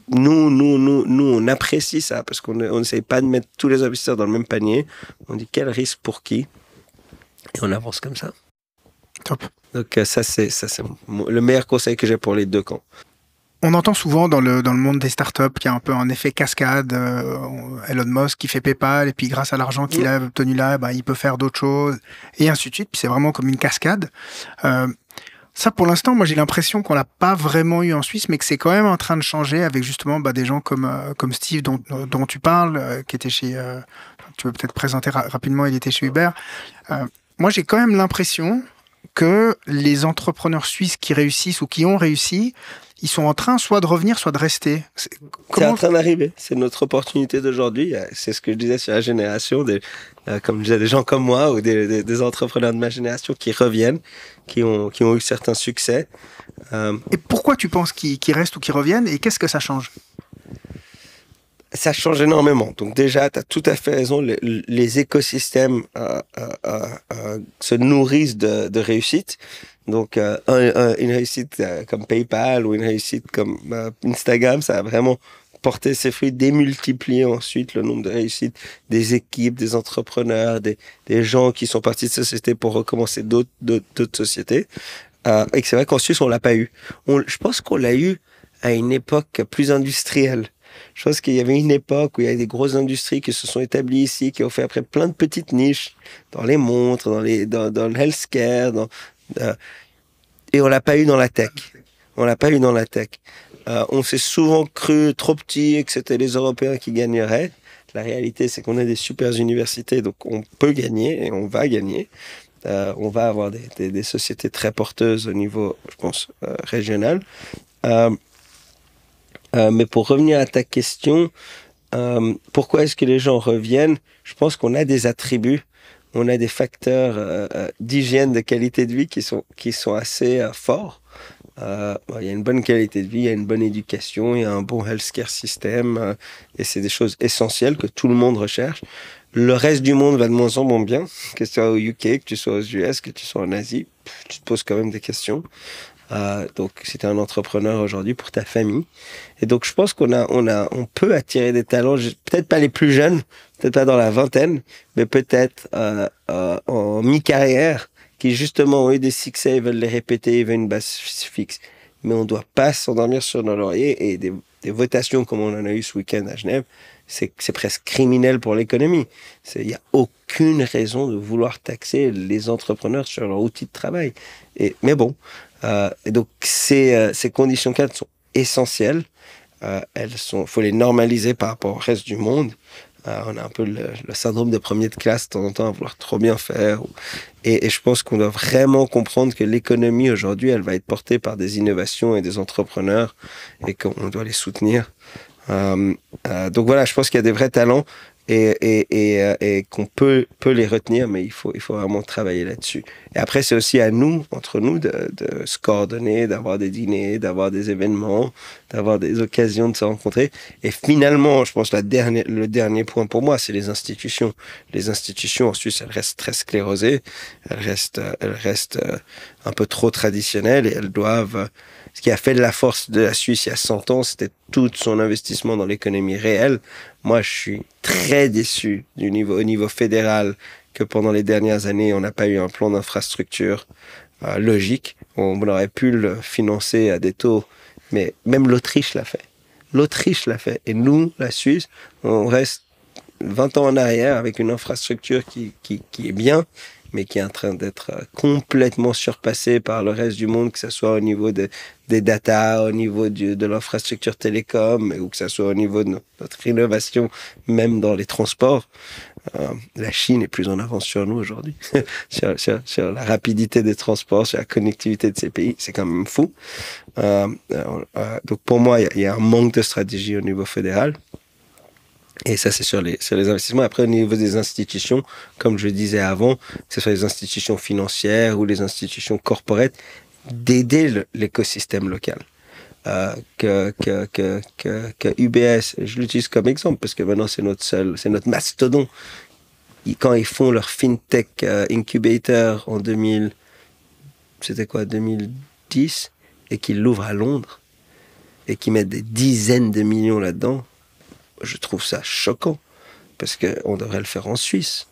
S2: nous, on apprécie ça parce qu'on n'essaye pas de mettre tous les investisseurs dans le même panier. On dit quel risque pour qui? Et on avance comme ça.
S1: Top.
S2: Donc ça c'est le meilleur conseil que j'ai pour les deux camps.
S1: On entend souvent dans le monde des startups qu'il y a un peu un effet cascade. Elon Musk qui fait PayPal et puis grâce à l'argent qu'il a obtenu là, bah, il peut faire d'autres choses et ainsi de suite. Puis c'est vraiment comme une cascade. Ça pour l'instant, moi j'ai l'impression qu'on l'a pas vraiment eu en Suisse, mais que c'est quand même en train de changer avec justement des gens comme Steve dont tu parles, qui était chez. Tu veux peut-être présenter rapidement. Il était chez Uber. Moi j'ai quand même l'impression que les entrepreneurs suisses qui réussissent ou qui ont réussi, ils sont en train soit de revenir, soit de rester.
S2: C'est en train d'arriver. C'est notre opportunité d'aujourd'hui. C'est ce que je disais sur la génération, comme je disais, des gens comme moi ou des entrepreneurs de ma génération qui reviennent, qui ont eu certains succès.
S1: Et pourquoi tu penses qu'ils restent ou qu'ils reviennent et qu'est-ce que ça change?
S2: Ça change énormément. Donc déjà, tu as tout à fait raison, les écosystèmes se nourrissent de réussite. Donc une réussite comme PayPal ou une réussite comme Instagram, ça a vraiment porté ses fruits, démultiplier ensuite le nombre de réussites des équipes, des entrepreneurs, des gens qui sont partis de sociétés pour recommencer d'autres sociétés. Et que c'est vrai qu'en Suisse, on l'a pas eu. Je pense qu'on l'a eu à une époque plus industrielle. Je pense qu'il y avait une époque où il y avait des grosses industries qui se sont établies ici, qui ont fait après plein de petites niches dans les montres, dans le healthcare, et on l'a pas eu dans la tech. On l'a pas eu dans la tech. On s'est souvent cru trop petit et que c'était les Européens qui gagneraient. La réalité, c'est qu'on a des super universités, donc on peut gagner et on va gagner. On va avoir des sociétés très porteuses au niveau, je pense, régional. Mais pour revenir à ta question, pourquoi est-ce que les gens reviennent? Je pense qu'on a des attributs, on a des facteurs d'hygiène, de qualité de vie qui sont assez forts. Il y a une bonne qualité de vie, il y a une bonne éducation, il y a un bon healthcare system, et c'est des choses essentielles que tout le monde recherche. Le reste du monde va de moins en moins bien, que tu sois au UK, que tu sois aux US, que tu sois en Asie, tu te poses quand même des questions. Donc, si tu es un entrepreneur aujourd'hui pour ta famille. Et donc, je pense on peut attirer des talents, peut-être pas les plus jeunes, peut-être pas dans la vingtaine, mais peut-être en mi-carrière, qui justement ont eu des succès, ils veulent les répéter, ils veulent une base fixe. Mais on ne doit pas s'endormir sur nos lauriers et des votations comme on en a eu ce week-end à Genève, c'est presque criminel pour l'économie. Il n'y a aucune raison de vouloir taxer les entrepreneurs sur leur outil de travail. Mais bon, et donc ces conditions cadres sont essentielles. Faut les normaliser par rapport au reste du monde. On a un peu le syndrome de premier de classe de temps en temps à vouloir trop bien faire. Et je pense qu'on doit vraiment comprendre que l'économie aujourd'hui, elle va être portée par des innovations et des entrepreneurs et qu'on doit les soutenir. Donc voilà, je pense qu'il y a des vrais talents et qu'on peut les retenir, mais il faut vraiment travailler là-dessus. Et après, c'est aussi à nous, entre nous, de se coordonner, d'avoir des dîners, d'avoir des événements, d'avoir des occasions de se rencontrer. Et finalement, je pense le dernier point pour moi, c'est les institutions. Les institutions en Suisse, elles restent très sclérosées, elles restent un peu trop traditionnelles et elles doivent... Ce qui a fait la force de la Suisse il y a 100 ans, c'était tout son investissement dans l'économie réelle. Moi, je suis très déçu au niveau fédéral que pendant les dernières années, on n'a pas eu un plan d'infrastructure logique. On aurait pu le financer à des taux, mais même l'Autriche l'a fait. L'Autriche l'a fait. Et nous, la Suisse, on reste 20 ans en arrière avec une infrastructure qui est bien, mais qui est en train d'être complètement surpassée par le reste du monde, que ce soit au niveau des data, au niveau de l'infrastructure télécom, ou que ce soit au niveau de notre innovation, même dans les transports. La Chine est plus en avance sur nous aujourd'hui, sur la rapidité des transports, sur la connectivité de ces pays. C'est quand même fou. Donc pour moi, il y a un manque de stratégie au niveau fédéral. Et ça, c'est sur les investissements. Après, au niveau des institutions, comme je le disais avant, que ce soit les institutions financières ou les institutions corporate, d'aider l'écosystème local. Que UBS, je l'utilise comme exemple parce que maintenant c'est notre mastodon. Quand ils font leur FinTech incubator en 2010, et qu'ils l'ouvrent à Londres, et qu'ils mettent des dizaines de millions là-dedans, je trouve ça choquant, parce qu'on devrait le faire en Suisse.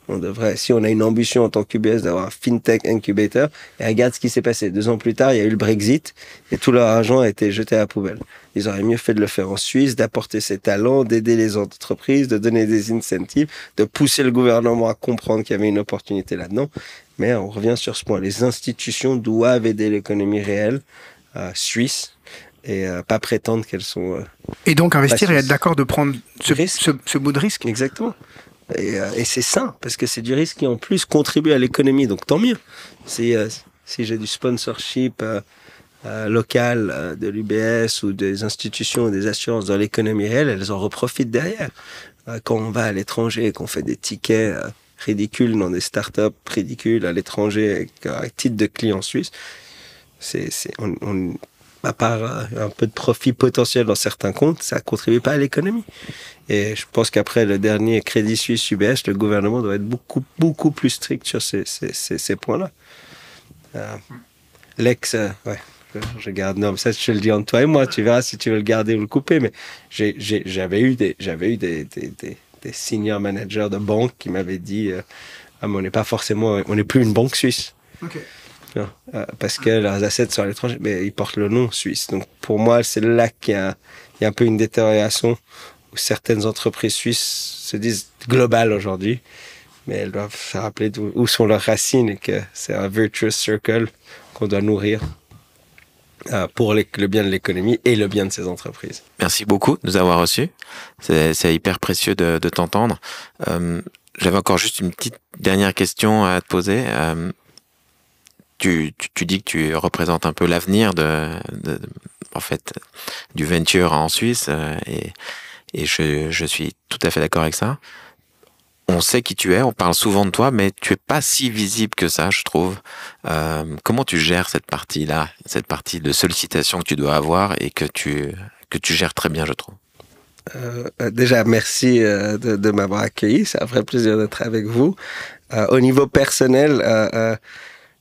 S2: Si on a une ambition en tant qu'UBS d'avoir un FinTech incubator, et regarde ce qui s'est passé. 2 ans plus tard, il y a eu le Brexit, et tout leur argent a été jeté à la poubelle. Ils auraient mieux fait de le faire en Suisse, d'apporter ses talents, d'aider les entreprises, de donner des incentives, de pousser le gouvernement à comprendre qu'il y avait une opportunité là-dedans. Mais on revient sur ce point. Les institutions doivent aider l'économie réelle suisse, et pas prétendre qu'elles sont...
S1: et donc investir et être d'accord de prendre ce bout de risque.
S2: Exactement. Et c'est sain, parce que c'est du risque qui en plus contribue à l'économie, donc tant mieux. Si j'ai du sponsorship local de l'UBS ou des institutions ou des assurances dans l'économie réelle, elles en reprofitent derrière. Quand on va à l'étranger et qu'on fait des tickets ridicules dans des startups ridicules à l'étranger avec titre de client suisse, à part un peu de profit potentiel dans certains comptes, ça ne contribue pas à l'économie. Et je pense qu'après le dernier Crédit Suisse UBS, le gouvernement doit être beaucoup, beaucoup plus strict sur ces points-là. Je garde, non, ça je te le dis entre toi et moi, tu verras si tu veux le garder ou le couper, mais j'avais eu des senior managers de banque qui m'avaient dit mais on n'est plus une banque suisse. Okay. Parce que leurs assets sont à l'étranger, mais ils portent le nom suisse. Donc pour moi, c'est là qu'il y a un peu une détérioration où certaines entreprises suisses se disent globales aujourd'hui, mais elles doivent se rappeler où sont leurs racines et que c'est un virtuous circle qu'on doit nourrir pour le bien de l'économie et le bien de ces entreprises.
S3: Merci beaucoup de nous avoir reçus. C'est hyper précieux de t'entendre. J'avais encore juste une petite dernière question à te poser. Tu dis que tu représentes un peu l'avenir en fait, du venture en Suisse, et je suis tout à fait d'accord avec ça. On sait qui tu es, on parle souvent de toi, mais tu es pas si visible que ça, je trouve. Comment tu gères cette partie-là, cette partie de sollicitation que tu dois avoir et que tu gères très bien, je trouve.
S2: Déjà, merci de m'avoir accueilli. C'est un vrai plaisir d'être avec vous. Au niveau personnel,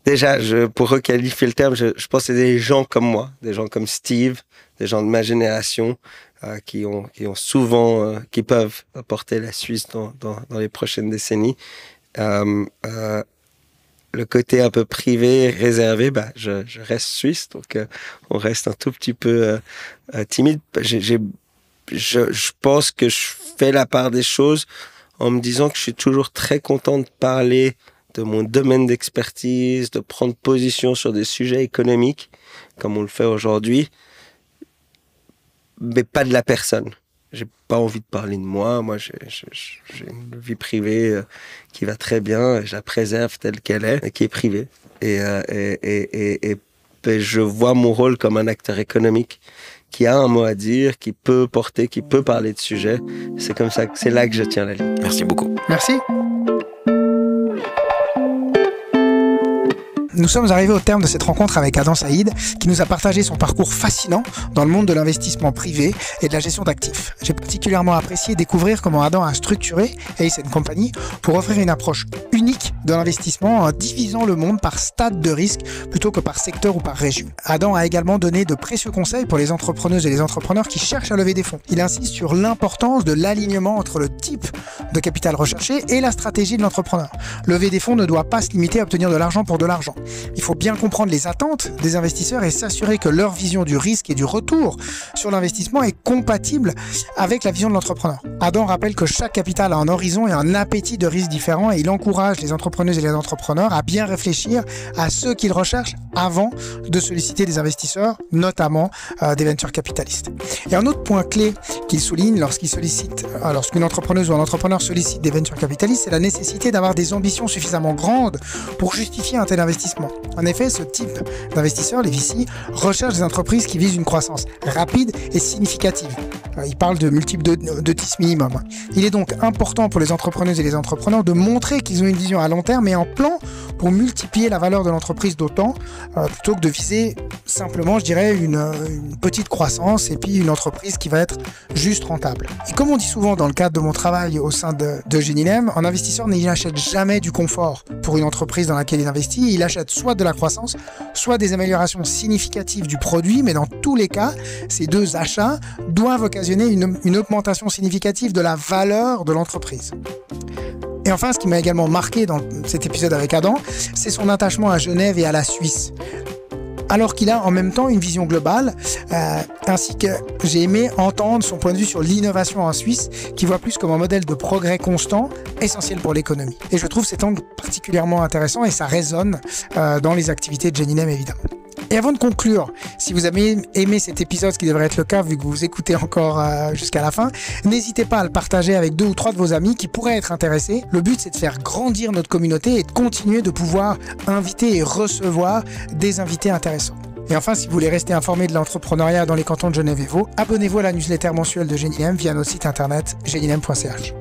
S2: déjà, pour requalifier le terme, je pense que c'est des gens comme moi, des gens comme Steve, des gens de ma génération qui peuvent porter la Suisse dans les prochaines décennies. Le côté un peu privé, réservé, je reste suisse, donc on reste un tout petit peu timide. Je pense que je fais la part des choses en me disant que je suis toujours très content de parler de mon domaine d'expertise, de prendre position sur des sujets économiques, comme on le fait aujourd'hui, mais pas de la personne. J'ai pas envie de parler de moi. Moi, j'ai une vie privée qui va très bien. Je la préserve telle qu'elle est, qui est privée. Et je vois mon rôle comme un acteur économique qui a un mot à dire, qui peut porter, qui peut parler de sujets. C'est comme ça, c'est là que je tiens la ligne.
S3: Merci beaucoup.
S1: Merci. Nous sommes arrivés au terme de cette rencontre avec Adam Saïd, qui nous a partagé son parcours fascinant dans le monde de l'investissement privé et de la gestion d'actifs. J'ai particulièrement apprécié découvrir comment Adam a structuré Ace & Company pour offrir une approche unique de l'investissement en divisant le monde par stade de risque plutôt que par secteur ou par région. Adam a également donné de précieux conseils pour les entrepreneuses et les entrepreneurs qui cherchent à lever des fonds. Il insiste sur l'importance de l'alignement entre le type de capital recherché et la stratégie de l'entrepreneur. Lever des fonds ne doit pas se limiter à obtenir de l'argent pour de l'argent. Il faut bien comprendre les attentes des investisseurs et s'assurer que leur vision du risque et du retour sur l'investissement est compatible avec la vision de l'entrepreneur. Adam rappelle que chaque capital a un horizon et un appétit de risque différent et il encourage les entrepreneuses et les entrepreneurs à bien réfléchir à ce qu'ils recherchent avant de solliciter des investisseurs, notamment des venture capitalistes. Et un autre point clé qu'il souligne lorsqu'une entrepreneuse ou un entrepreneur sollicite des venture capitalistes, c'est la nécessité d'avoir des ambitions suffisamment grandes pour justifier un tel investissement. En effet, ce type d'investisseurs, les VC, recherchent des entreprises qui visent une croissance rapide et significative. Il parle de multiples de 10 minimum. Il est donc important pour les entrepreneuses et les entrepreneurs de montrer qu'ils ont une vision à long terme et un plan pour multiplier la valeur de l'entreprise d'autant, plutôt que de viser simplement, je dirais, une petite croissance et puis une entreprise qui va être juste rentable. Et comme on dit souvent dans le cadre de mon travail au sein de Genilem, un investisseur n'achète jamais du confort pour une entreprise dans laquelle il investit. Il achète soit de la croissance, soit des améliorations significatives du produit, mais dans tous les cas, ces deux achats doivent occasionner une augmentation significative de la valeur de l'entreprise. Et enfin, ce qui m'a également marqué dans cet épisode avec Adam, c'est son attachement à Genève et à la Suisse. Alors qu'il a en même temps une vision globale, ainsi que j'ai aimé entendre son point de vue sur l'innovation en Suisse, qui voit plus comme un modèle de progrès constant, essentiel pour l'économie. Et je trouve cet angle particulièrement intéressant et ça résonne dans les activités de Genilem évidemment. Et avant de conclure, si vous avez aimé cet épisode, ce qui devrait être le cas vu que vous écoutez encore jusqu'à la fin, n'hésitez pas à le partager avec 2 ou 3 de vos amis qui pourraient être intéressés. Le but, c'est de faire grandir notre communauté et de continuer de pouvoir inviter et recevoir des invités intéressants. Et enfin, si vous voulez rester informé de l'entrepreneuriat dans les cantons de Genève et Vaud, abonnez-vous à la newsletter mensuelle de Genilem via notre site internet genilem.ch.